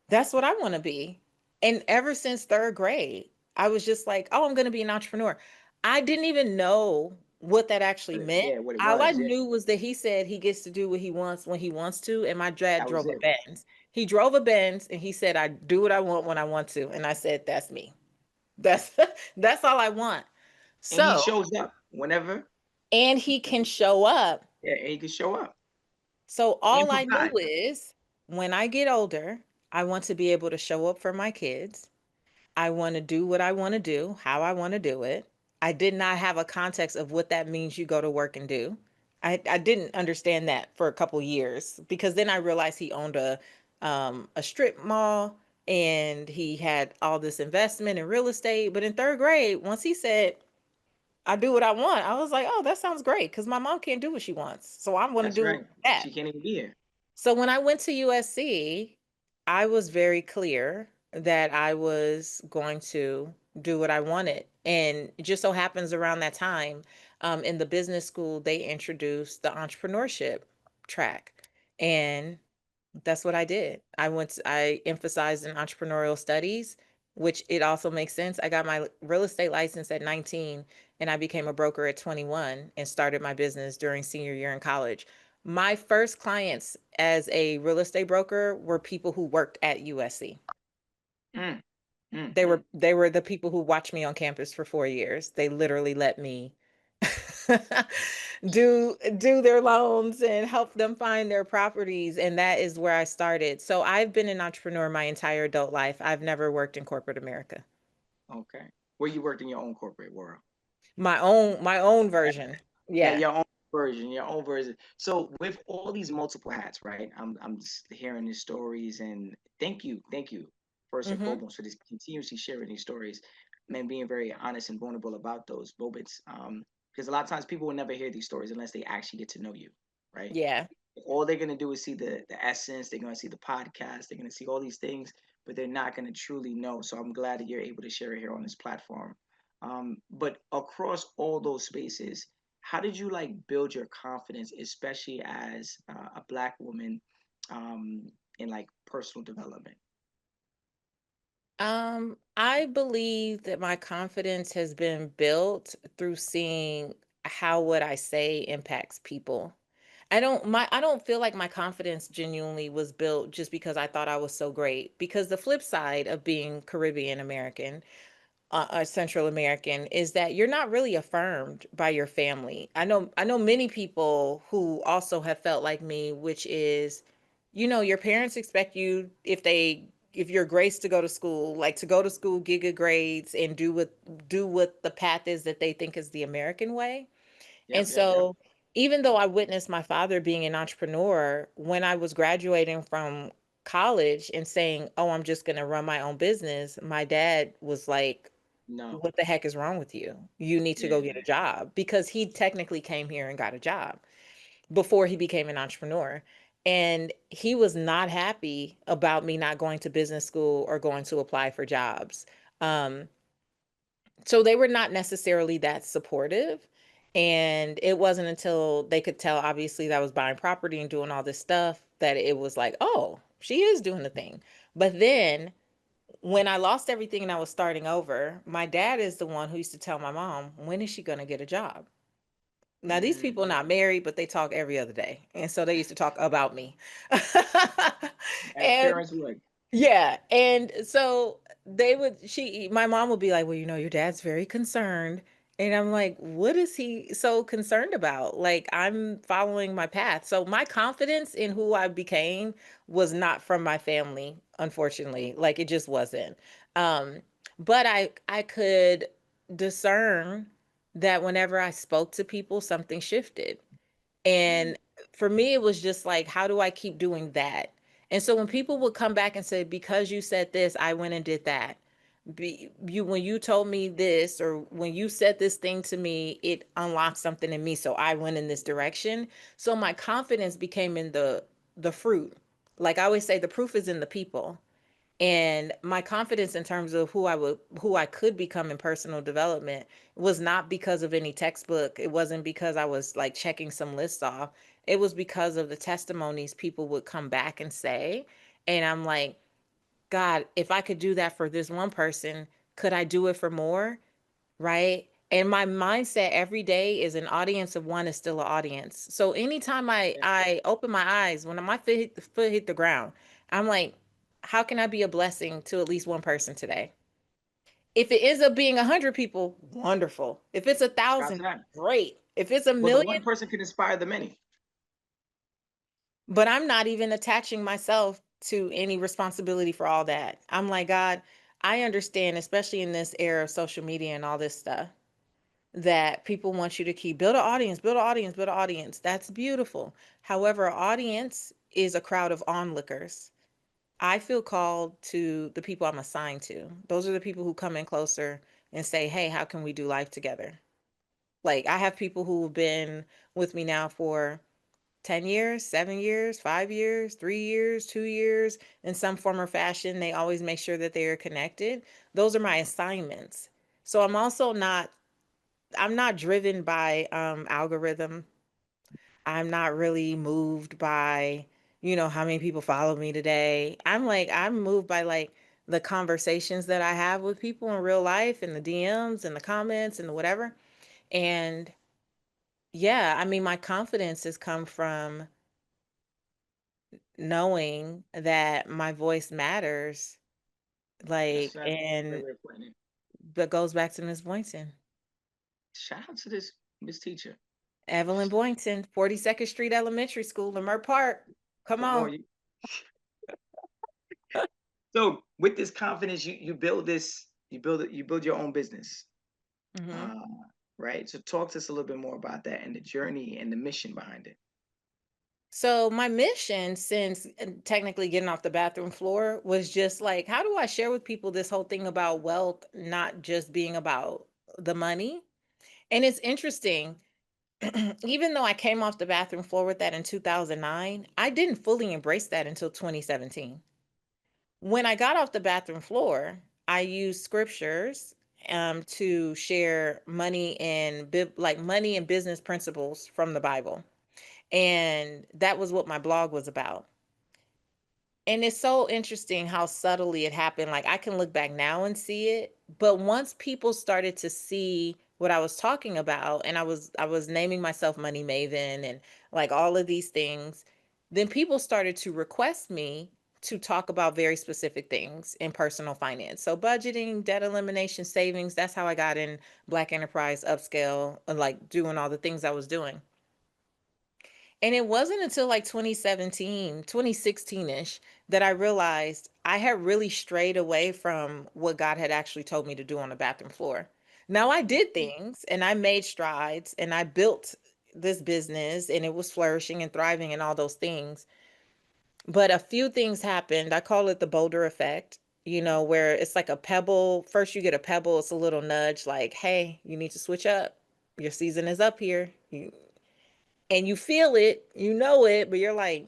that's what I want to be. And ever since third grade, I was just like, oh, I'm going to be an entrepreneur. I didn't even know what that actually meant. Yeah, what it All I was. Yeah, knew was that he said he gets to do what he wants when he wants to. And my dad that was drove a it. Benz. He drove a Benz and he said, I do what I want when I want to. And I said, that's me. That's that's all I want. And he So, shows up whenever. and he can show up. Yeah, and he can show up So and all I knew provide. is when I get older, I want to be able to show up for my kids. I want to do what I want to do, how I want to do it. I did not have a context of what that means you go to work and do. I didn't understand that for a couple years because then I realized he owned a strip mall and he had all this investment in real estate. But in third grade, once he said, I do what I want, I was like, oh, that sounds great because my mom can't do what she wants. So I want to That's do right. that. She can't even be here. So when I went to USC, I was very clear that I was going to do what I wanted. And it just so happens around that time, in the business school, they introduced the entrepreneurship track. And that's what I did. I emphasized in entrepreneurial studies, which it also makes sense. I got my real estate license at 19 and I became a broker at 21 and started my business during senior year in college. My first clients as a real estate broker were people who worked at USC. Mm, They mm. were they were the people who watched me on campus for 4 years. They literally let me do their loans and help them find their properties, and that is where I started. So I've been an entrepreneur my entire adult life. I've never worked in corporate America. Okay. Where you worked in your own corporate world. My own version. Yeah, Yeah. your own version, your own version. So with all these multiple hats, right? I'm just hearing these stories, and thank you first and Mhm. foremost for this continuously sharing these stories, man, being very honest and vulnerable about those moments. Because a lot of times people will never hear these stories unless they actually get to know you, right? Yeah. All they're gonna do is see the essence. They're gonna see the podcast. They're gonna see all these things, but they're not gonna truly know. So I'm glad that you're able to share it here on this platform. But across all those spaces, how did you like build your confidence, especially as a black woman, in like personal development? I believe that my confidence has been built through seeing how what I say impacts people. I don't feel like my confidence genuinely was built just because I thought I was so great. Because the flip side of being Caribbean American, Central American, is that you're not really affirmed by your family. I know many people who also have felt like me, which is, your parents expect you if you're graced to go to school, like to go to school, get good grades, and do what the path is that they think is the American way. And Yep, yep, yep. so even though I witnessed my father being an entrepreneur, when I was graduating from college and saying, "Oh, I'm just going to run my own business," my dad was like, No. "What the heck is wrong with you? You need to go get Yeah. a job," because he technically came here and got a job before he became an entrepreneur. And he was not happy about me not going to business school or going to apply for jobs. Um, so they were not necessarily that supportive. And it wasn't until they could tell, obviously, that I was buying property and doing all this stuff that it was like, oh, she is doing the thing. But then when I lost everything and I was starting over, my dad is the one who used to tell my mom, when is she going to get a job? Now these people Mm. not married, but they talk every other day. And so they used to talk about me. As And parents would. yeah, and so my mom would be like, "Well, your dad's very concerned." And I'm like, "What is he so concerned about? Like, I'm following my path." So my confidence in who I became was not from my family, unfortunately. Like it just wasn't. Um, but I could discern that whenever I spoke to people, something shifted. Mm. And for me, it was just like, how do I keep doing that? And so when people would come back and say, because you said this, I went and did that. When you told me this, or when you said this thing to me, it unlocked something in me. So I went in this direction. So my confidence became in the fruit. Like I always say, the proof is in the people. And my confidence in terms of who I could become in personal development was not because of any textbook. It wasn't because I was like checking some lists off. It was because of the testimonies people would come back and say. And I'm like, God, if I could do that for this one person, could I do it for more? Right? And my mindset every day is an audience of one is still an audience. So anytime I Yeah. I open my eyes, when my foot hit the ground, I'm like, how can I be a blessing to at least one person today? If it ends up being 100 people, wonderful. If it's a Shout out to thousand, that. great. If it's a Well, the one million, person can inspire the many. but I'm not even attaching myself to any responsibility for all that. I'm like, God, I understand, especially in this era of social media and all this stuff, that people want you to keep build an audience, build an audience, build an audience. That's beautiful. However, an audience is a crowd of onlookers. I feel called to the people I'm assigned to. Those are the people who come in closer and say, "Hey, how can we do life together?" Like I have people who have been with me now for 10 years, 7 years, 5 years, 3 years, 2 years in some form or fashion. They always make sure that they are connected. Those are my assignments. So I'm not driven by algorithm. I'm not really moved by, how many people follow me today. I'm moved by like the conversations that I have with people in real life and the DMs and the comments and the whatever. And yeah, I mean, my confidence has come from knowing that my voice matters. That's a great And way of putting it. that goes back to Miss Boynton. Shout out to this Miss Teacher. Evelyn Boynton, 42nd Street Elementary School, Lamert Park. Come Come on. on, you. So with this confidence, you build this, you build your own business. Mhm. Uh, right. So talk to us a little bit more about that and the journey and the mission behind it. So my mission since technically getting off the bathroom floor was just like, how do I share with people this whole thing about wealth not just being about the money? And it's interesting, even though I came off the bathroom floor with that in 2009, I didn't fully embrace that until 2017. When I got off the bathroom floor, I used scriptures to share money and business principles from the Bible. And that was what my blog was about. And it's so interesting how subtly it happened. Like I can look back now and see it, but once people started to see what I was talking about, and I was naming myself Money Maven and like all of these things, then people started to request me to talk about very specific things in personal finance. So budgeting, debt elimination, savings, that's how I got in Black Enterprise Upscale, and like doing all the things I was doing. And it wasn't until like 2017, 2016-ish that I realized I had really strayed away from what God had actually told me to do on the bathroom floor. Now I did Mhm. things and I made strides and I built this business and it was flourishing and thriving and all those things. But a few things happened. I call it the boulder effect, where it's like a pebble. First, you get a pebble, it's a little nudge like, hey, you need to switch up. Your season is up here. And you feel it, but you're like,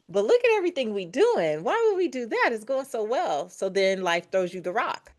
but look at everything we doing. Why would we do that? It's going so well. So then life throws you the rock.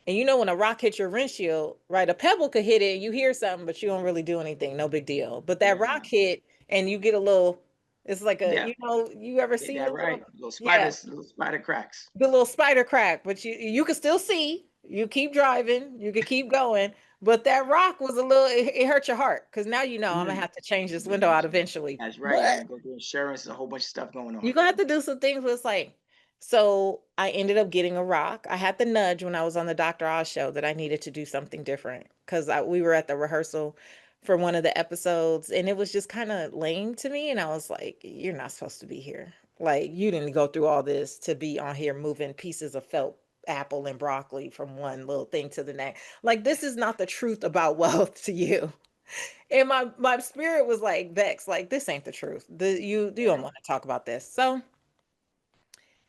And when a rock hits your windshield, right? A pebble could hit it, you hear something, but you don't really do anything, no big deal. But that Yeah. rock hit and you get a little, it's like Yeah. you ever Get seen a that little, right. Little yeah, spiders, little spider cracks. the little spider crack, but you could still see. You keep driving, you could keep going. But that rock was a little, it hurt your heart because now I'm gonna Mm. have to change this window out eventually. That's right. You But gotta go through insurance, a whole bunch of stuff going you're on. gonna have to do some things where it's like, so I ended up getting a rock. I had the nudge when I was on the Dr. Oz show that I needed to do something different because we were at the rehearsal for one of the episodes and it was just kind of lame to me. And I was like, you're not supposed to be here. Like, you didn't go through all this to be on here moving pieces of felt apple and broccoli from one little thing to the next. Like, this is not the truth about wealth to you. And my spirit was like vexed, like this ain't the truth. You don't want to talk about this. So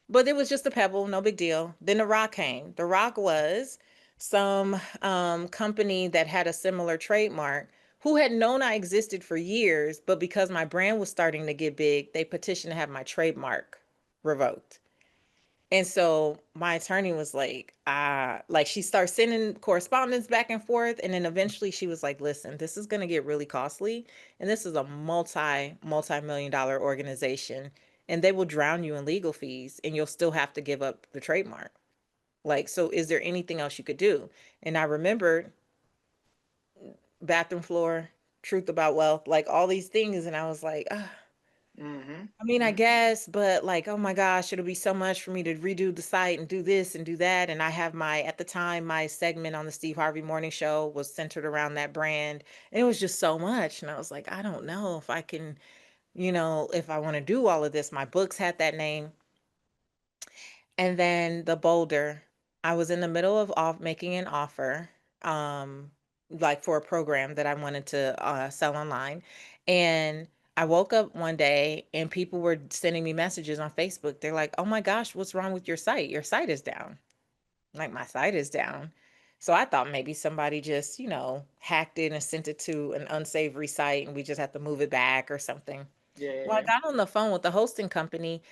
but it was just a pebble, no big deal. Then the rock came. The rock was some company that had a similar trademark who had known I existed for years, but because my brand was starting to get big, they petitioned to have my trademark revoked. And so my attorney was like she started sending correspondence back and forth. And then eventually she was like, listen, this is going to get really costly. And this is a multi-million dollar organization. And they will drown you in legal fees and you'll still have to give up the trademark. Like, so is there anything else you could do? And I remembered bathroom floor, truth about wealth, like all these things. And I was like, ah. Mm-hmm. I mean, I Mm-hmm. guess, but like, oh my gosh, it'll be so much for me to redo the site and do this and do that. And I have at the time, my segment on the Steve Harvey Morning Show was centered around that brand. And it was just so much. And I was like, I don't know if I can, if I want to do all of this. My books had that name. And then the Boulder, I was in the middle of making an offer, like for a program that I wanted to sell online. And I woke up one day and people were sending me messages on Facebook. They're like, oh my gosh, what's wrong with your site? Your site is down. Like, my site is down. So I thought maybe somebody just, hacked it and sent it to an unsavory site and we just have to move it back or something. Yeah, yeah, Well, I yeah. got on the phone with the hosting company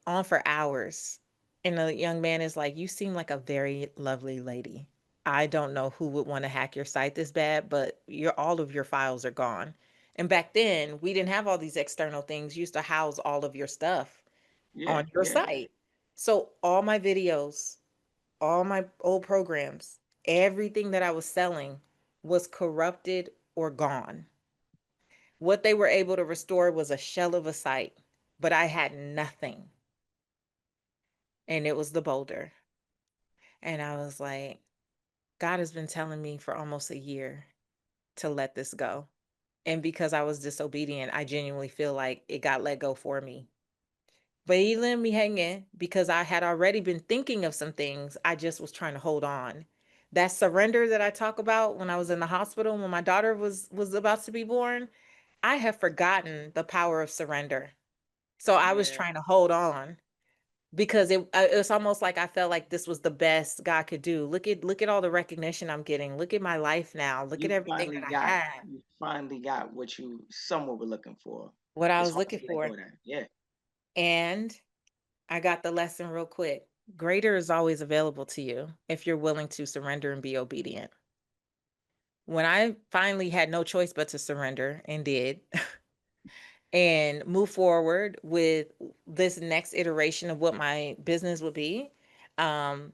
on for hours. And the young man is like, you seem like a very lovely lady. I don't know who would want to hack your site this bad, but all of your files are gone. And back then, we didn't have all these external things. You used to house all of your stuff Yeah, on your yeah. site. So all my videos, all my old programs, everything that I was selling was corrupted or gone. What they were able to restore was a shell of a site, but I had nothing. And it was the boulder. And I was like, God has been telling me for almost a year to let this go. And because I was disobedient, I genuinely feel like it got let go for me. But he let me hang in because I had already been thinking of some things. I just was trying to hold on. That surrender that I talk about when I was in the hospital when my daughter was about to be born, I have forgotten the power of surrender. So I was Yeah. trying to hold on because it's almost like I felt like this was the best God could do. Look at all the recognition I'm getting. Look at my life now. Look at everything that I had. You finally got what you somewhat were looking for. What I It's was hard looking to let for. go of that. Yeah. And I got the lesson real quick. Greater is always available to you if you're willing to surrender and be obedient. When I finally had no choice but to surrender and did, and move forward with this next iteration of what my business would be, um,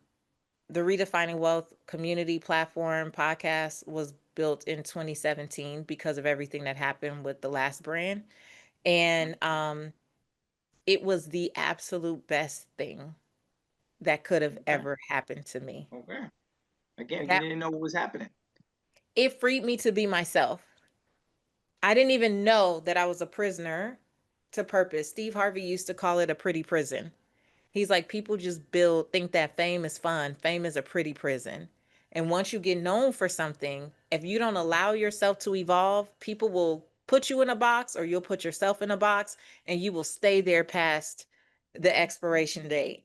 the Redefining Wealth community platform podcast was built in 2017 because of everything that happened with the last brand. And it was the absolute best thing that could have Okay. ever happened to me. Okay. Again, you That didn't know what was happening. it freed me to be myself. I didn't even know that I was a prisoner to purpose. Steve Harvey used to call it a pretty prison. He's like, people just think that fame is fun. Fame is a pretty prison. And once you get known for something, if you don't allow yourself to evolve, people will put you in a box or you'll put yourself in a box and you will stay there past the expiration date.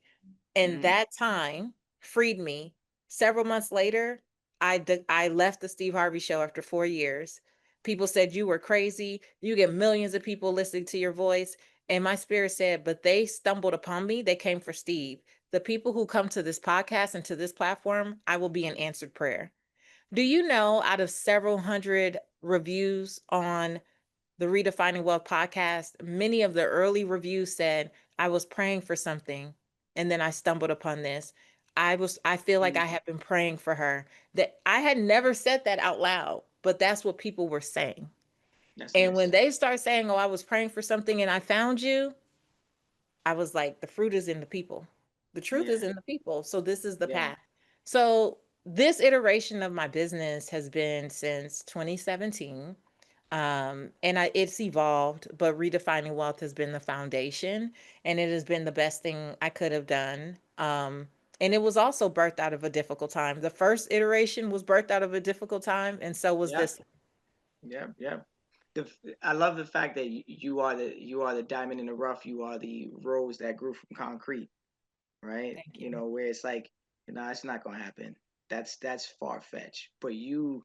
And Mm, that time freed me. Several months later, I left the Steve Harvey show after 4 years. People said you were crazy. You get millions of people listening to your voice. And my spirit said, but they stumbled upon me. They came for Steve. The people who come to this podcast and to this platform, I will be an answered prayer. Do you know out of several hundred reviews on the Redefining Wealth podcast, many of the early reviews said, I was praying for something and then I stumbled upon this. I feel like mm, I have been praying for her. That I had never said that out loud, but that's what people were saying. that's And when nice. they start saying, "Oh, I was praying for something and I found you," I was like, the fruit is in the people. The truth is Yeah, in the people. So this is the yeah, path. So this iteration of my business has been since 2017. And it's evolved, but redefining wealth has been the foundation, and it has been the best thing I could have done. And it was also birthed out of a difficult time. The first iteration was birthed out of a difficult time, and so was yeah, this. yeah, yeah. I love the fact that you are the diamond in the rough. You are the rose that grew from concrete, right? Thank You you. know, where it's like, it's not gonna happen. That's far fetched. But you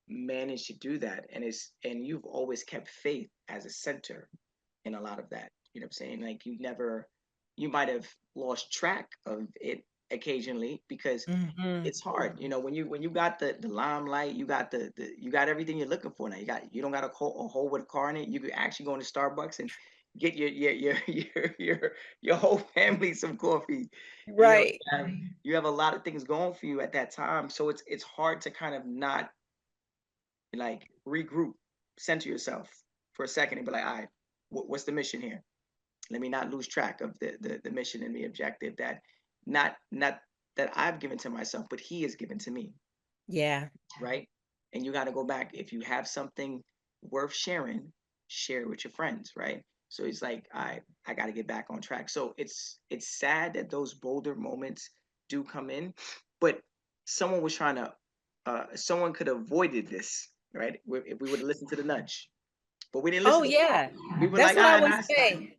managed to do that, and you've always kept faith as a center in a lot of that. You know what I'm saying? Like you might have lost track of it occasionally because Hmm. it's hard. When you got the limelight, you got you got everything you're looking for now. You don't got a hole with a car in it. You could actually go into Starbucks and get your whole family some coffee. Right. You have a lot of things going for you at that time. So it's hard to kind of not like regroup, center yourself for a second and be like, all right, what's the mission here? Let me not lose track of the mission and the objective that not that I've given to myself, but he has given to me, Yeah. right? And you got to go back. If you have something worth sharing, share it with your friends, right? So it's like I got to get back on track. So it's sad that those bolder moments do come in, but someone was trying to someone could have avoided this, right? If we would have listened to the nudge, but we didn't Oh, listen to it. yeah. We were That's like, what I ah, would nah, stop. say.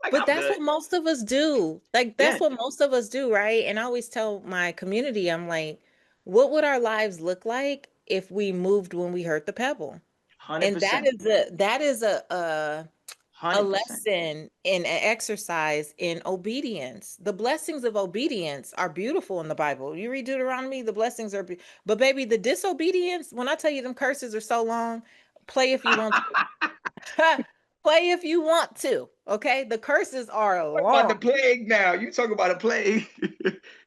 Like But I'm that's good. what most of us do. Like, Yeah, that's what most of us do, right? And I always tell my community, I'm like, what would our lives look like if we moved when we hurt the pebble? hundred And percent, that is a 100%. lesson in an exercise in obedience. The blessings of obedience are beautiful in the Bible. You read Deuteronomy, the blessings are, but baby, the disobedience, when I tell you them curses are so long, play if you want to. Play if you want to. Okay. The curses are Talk about long. the plague now. You talk about a plague.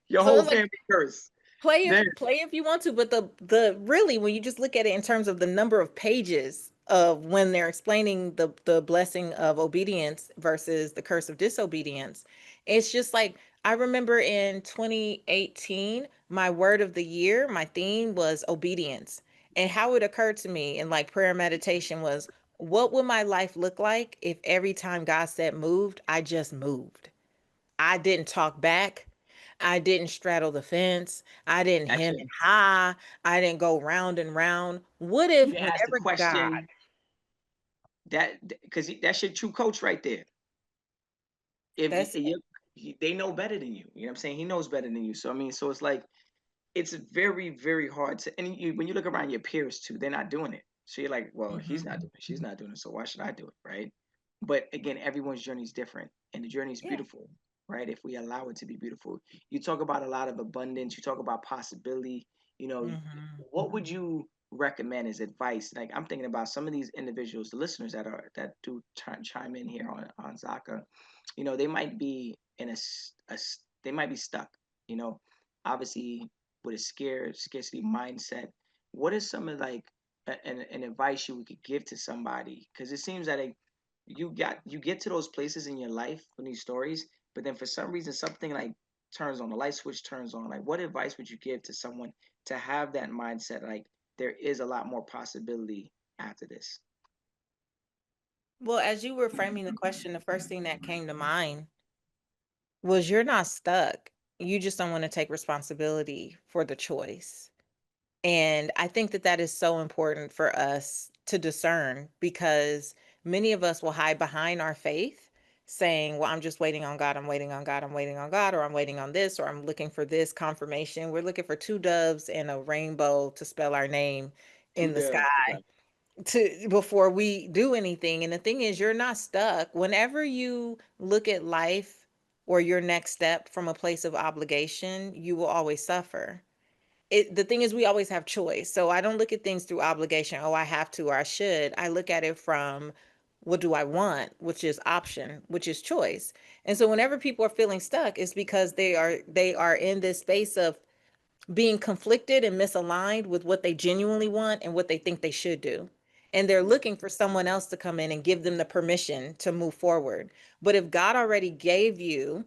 Your So whole it's like family curse. play Damn. if you want to, but the really when you just look at it in terms of the number of pages of when they're explaining the blessing of obedience versus the curse of disobedience, it's just like I remember in 2018 my word of the year, my theme was obedience. And how it occurred to me in like prayer meditation was, what would my life look like if every time God said moved, I just moved? I didn't talk back. I didn't straddle the fence. I didn't That's hem it. and ha. I didn't go round and round. What You if didn't ask the whenever God, question that because that's your true coach right there. If that's they know better than you, you know what I'm saying? He knows better than you. So I mean, so it's like it's very, very hard to, and when you look around your peers too, they're not doing it. So you're like, well, he's Mhm. not doing it, she's not doing it, so why should I do it, right? But again, everyone's journey is different, and the journey is Yeah. beautiful, right? If we allow it to be beautiful, you talk about a lot of abundance, you talk about possibility. You know, Mhm. what would you recommend as advice? Like I'm thinking about some of these individuals, the listeners that do chime in here on Zaka. They might be in they might be stuck. You know, obviously with a scarcity mindset. What is some of like an advice you could give to somebody? Because it seems that you get to those places in your life from these stories, but then for some reason something like turns on, the light switch turns on. Like, what advice would you give to someone to have that mindset? Like, there is a lot more possibility after this. Well, as you were framing the question, the first thing that came to mind was you're not stuck. You just don't want to take responsibility for the choice. And I think that that is so important for us to discern, because many of us will hide behind our faith saying, well, I'm just waiting on God, I'm waiting on God, I'm waiting on God, or I'm waiting on this, or I'm looking for this confirmation. We're looking for two doves and a rainbow to spell our name Two in the doves. sky Okay. to before we do anything. And the thing is, you're not stuck. Whenever you look at life or your next step from a place of obligation, you will always suffer. The thing is, we always have choice. So I don't look at things through obligation, oh I have to or I should. I look at it from, what do I want, which is option, which is choice. And so whenever people are feeling stuck, it's because they are in this space of being conflicted and misaligned with what they genuinely want and what they think they should do. And they're Mm, looking for someone else to come in and give them the permission to move forward. But if God already gave you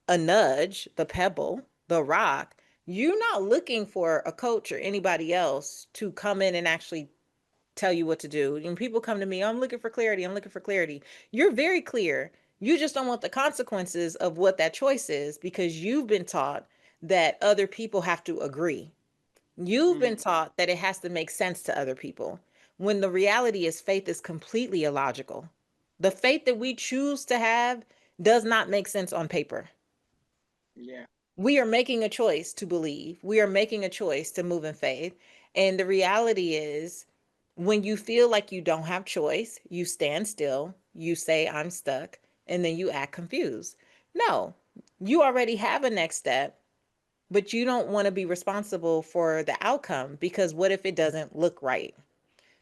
a nudge, the pebble, the rock, you're not looking for a coach or anybody else to come in and actually tell you what to do. When people come to me, I'm looking for clarity, I'm looking for clarity. You're very clear. You just don't want the consequences of what that choice is, because you've been taught that other people have to agree. You've mm, been taught that it has to make sense to other people. When the reality is, faith is completely illogical. The faith that we choose to have does not make sense on paper. yeah. We are making a choice to believe. We are making a choice to move in faith. And the reality is, when you feel like you don't have choice, you stand still, you say, I'm stuck, and then you act confused. No, you already have a next step, but you don't want to be responsible for the outcome, because what if it doesn't look right?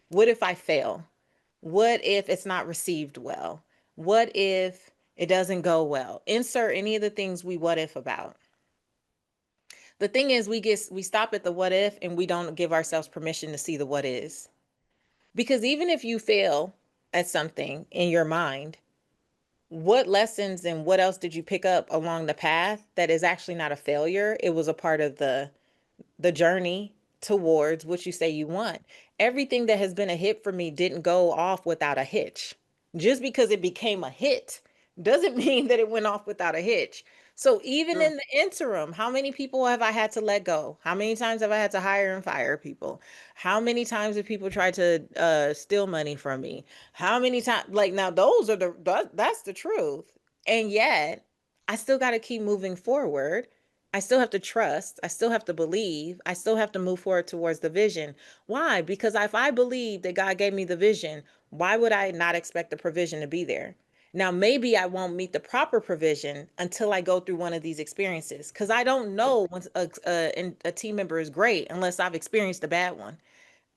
What if I fail? What if it's not received well? What if it doesn't go well? Insert any of the things we what if about. The thing is, we stop at the what if and we don't give ourselves permission to see the what is. Because even if you fail at something in your mind, what lessons and what else did you pick up along the path that is actually not a failure? It was a part of the journey towards what you say you want. Everything that has been a hit for me didn't go off without a hitch. Just because it became a hit doesn't mean that it went off without a hitch. So even Sure. in the interim, how many people have I had to let go? How many times have I had to hire and fire people? How many times have people tried to steal money from me? How many times? Like, now, those are that's the truth. And yet, I still got to keep moving forward. I still have to trust. I still have to believe. I still have to move forward towards the vision. Why? Because if I believe that God gave me the vision, why would I not expect the provision to be there? Now, maybe I won't meet the proper provision until I go through one of these experiences, because I don't know when a team member is great unless I've experienced a bad one.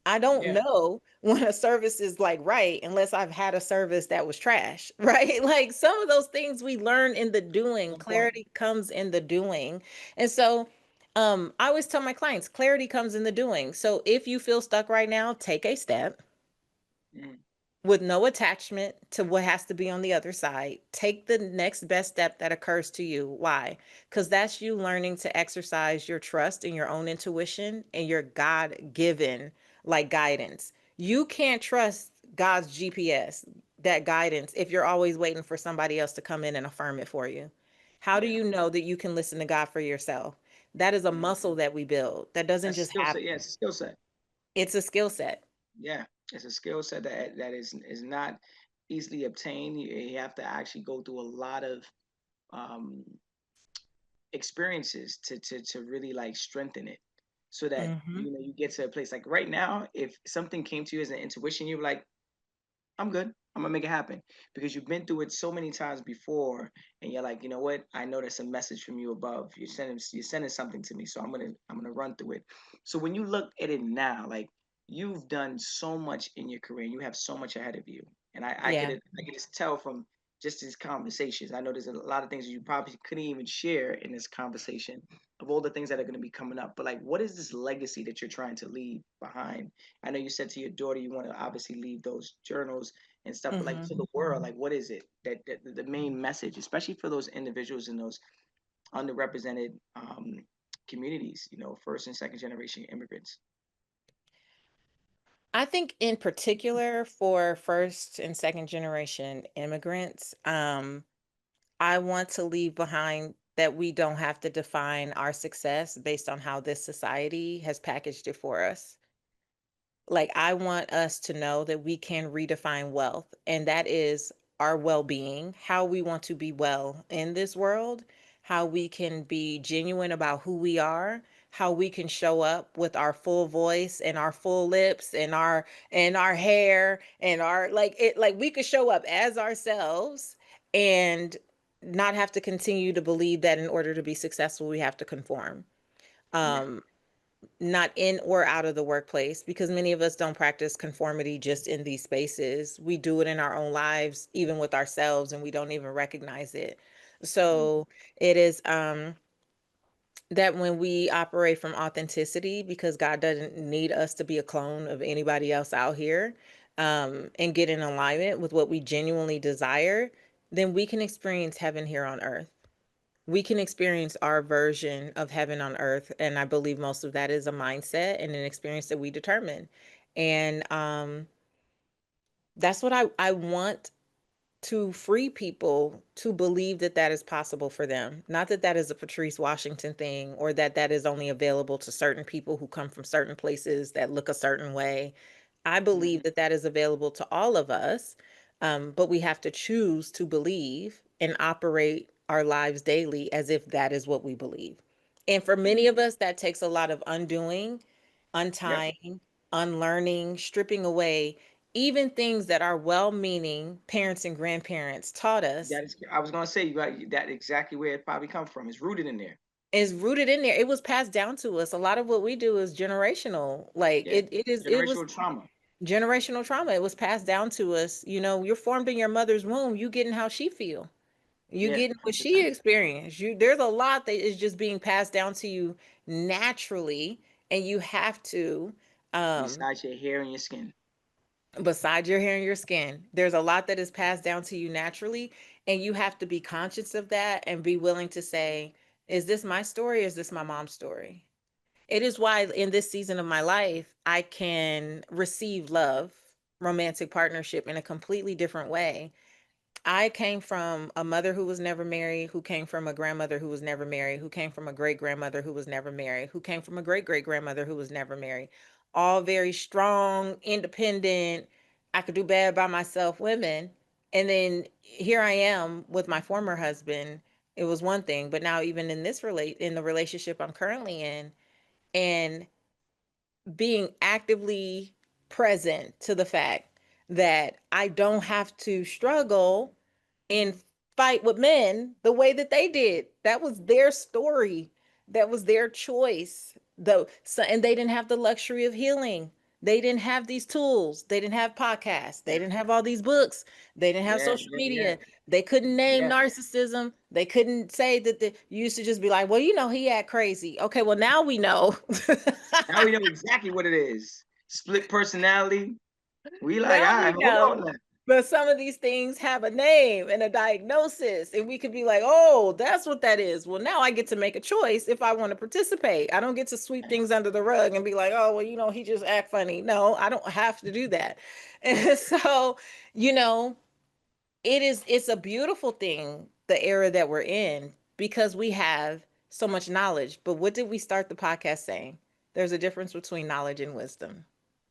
I don't Yeah. know when a service is like right unless I've had a service that was trash, right? Like, some of those things we learn in the doing. Good point. Clarity comes in the doing. And so I always tell my clients, clarity comes in the doing. So if you feel stuck right now, take a step Mm, with no attachment to what has to be on the other side. Take the next best step that occurs to you. Why? Because that's you learning to exercise your trust in your own intuition and your God given like guidance. You can't trust God's GPS, that guidance, if you're always waiting for somebody else to come in and affirm it for you. How do yeah. you know that you can listen to God for yourself? That is a Mm. muscle that we build. That doesn't That's a just skill set. happen. Yeah, it's a skill set. It's a skill set. Yeah, it's a skill set that is not easily obtained. You have to actually go through a lot of um, experiences to really like strengthen it, so that Hmm. you get to a place like right now. If something came to you as an intuition, you're like, I'm good. I'm gonna make it happen because you've been through it so many times before, and you're like, you know what? I know there's a message from you above. You're sending something to me, so I'm gonna run through it. So when you look at it now, like you've done so much in your career, you have so much ahead of you, and Yeah. I can just tell from just these conversations. I know there's a lot of things you probably couldn't even share in this conversation of all the things that are going to be coming up. But like, what is this legacy that you're trying to leave behind? I know you said to your daughter you want to obviously leave those journals and stuff, but like Hmm. to the world, like what is it that the main message, especially for those individuals in those underrepresented communities, first and second generation immigrants? I think in particular for first and second generation immigrants, I want to leave behind that we don't have to define our success based on how this society has packaged it for us. Like, I want us to know that we can redefine wealth, and that is our well-being, how we want to be well in this world, how we can be genuine about who we are, how we can show up with our full voice and our full lips and our hair and our like we could show up as ourselves and not have to continue to believe that in order to be successful we have to conform. Yeah. um not in or out of the workplace, because many of us don't practice conformity just in these spaces. We do it in our own lives, even with ourselves, and we don't even recognize it. Mm, So it is that when we operate from authenticity, because God doesn't need us to be a clone of anybody else out here, and get in alignment with what we genuinely desire, then we can experience heaven here on earth. We can experience our version of heaven on earth, and I believe most of that is a mindset and an experience that we determine. And that's what I want to free people to believe that that is possible for them. Not that that is a Patrice Washington thing, or that that is only available to certain people who come from certain places that look a certain way. I believe mhm, that that is available to all of us, but we have to choose to believe and operate our lives daily as if that is what we believe. And for many of mhm. us, that takes a lot of undoing, Yep. untying, unlearning, stripping away even things that our well-meaning parents and grandparents taught us. That is, I was gonna say, you got that exactly where it probably come from. It's rooted in there. Is rooted in there. It was passed down to us. A lot of what we do is generational. Like Yeah. it was Generational trauma. generational trauma. It was passed down to us. You know, you're formed in your mother's womb. You getting how she feel. You Yeah, getting what she 100%. experienced. You There's a lot that is just being passed down to you naturally, and you have to um Besides your hair and your skin. beside your hair and your skin. There's a lot that is passed down to you naturally, and you have to be conscious of that and be willing to say, is this my story? Or is this my mom's story? It is why in this season of my life, I can receive love, romantic partnership in a completely different way. I came from a mother who was never married, who came from a grandmother who was never married, who came from a great grandmother who was never married, who came from a great great grandmother who was never married. All very strong, independent, I could do bad by myself women. And then here I am with my former husband. It was one thing, but now even in the relationship I'm currently in, and being actively present to the fact that I don't have to struggle and fight with men the way that they did. That was their story. That was their choice. Though, so, and they didn't have the luxury of healing. They didn't have these tools. They didn't have podcasts. They Yeah. didn't have all these books. They didn't have Yeah, social yeah, yeah. media. They couldn't name Yeah. narcissism. They couldn't say that you used to just be like, well, you know, he act crazy. Okay, well, now we know. Now we know exactly what it is. Split personality. We like, Now all right, we hold know. on now. But some of these things have a name and a diagnosis, and we could be like, oh, that's what that is. Well, now I get to make a choice if I want to participate. I don't get to sweep things under the rug and be like, oh, well, you know, he just act funny. No, I don't have to do that. And so, you know, it's a beautiful thing, the era that we're in, because we have so much knowledge. But what did we start the podcast saying? There's a difference between knowledge and wisdom.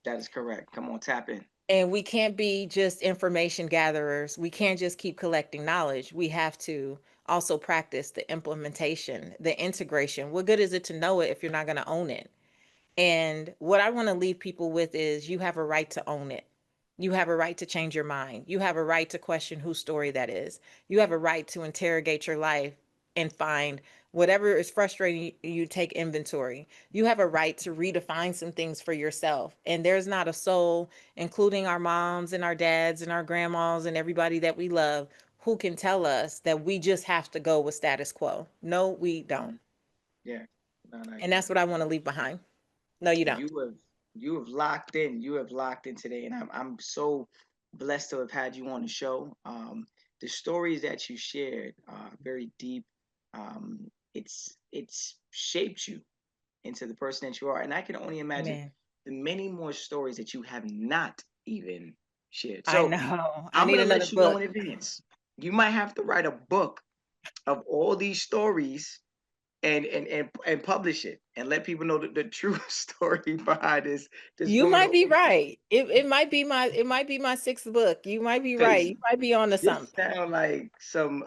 That is correct. Come on, tap in. And we can't be just information gatherers. We can't just keep collecting knowledge. We have to also practice the implementation, the integration. What good is it to know it if you're not going to own it? And what I want to leave people with is you have a right to own it. You have a right to change your mind. You have a right to question whose story that is. You have a right to interrogate your life and find whatever is frustrating you, take inventory. You have a right to redefine some things for yourself. And there's not a soul, including our moms and our dads and our grandmas and everybody that we love, who can tell us that we just have to go with status quo. No, we don't. Mhm. Yeah. No, no, And that's what I want to leave behind. No, you don't. you have locked in. You have locked in today, and I'm so blessed to have had you on the show. The stories that you shared are very deep. It's shaped you into the person that you are, and I can only imagine Man, the many more stories that you have not even shared. I So know. I I'm need gonna another let you know book. in advance. You might have to write a book of all these stories and publish it and let people know the true story behind this You woman might who be right. It might be my sixth book. You might be right. because You might be onto this something. sound like some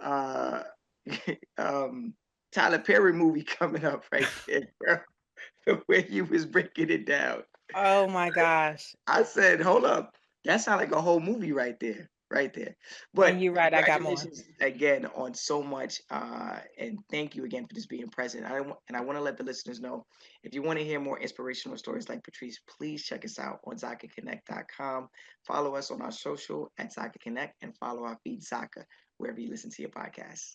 um Tyler Perry movie coming up right there, bro. The way you was breaking it down. Oh my gosh. I said, hold up. That sounds like a whole movie right there. Right there. And But you're right, I got more. congratulations again on so much. And thank you again for just being present. And I want to let the listeners know if you want to hear more inspirational stories like Patrice, please check us out on ZakaConnect.com. Follow us on our social at Zaka Connect and follow our feed Zaka wherever you listen to your podcasts.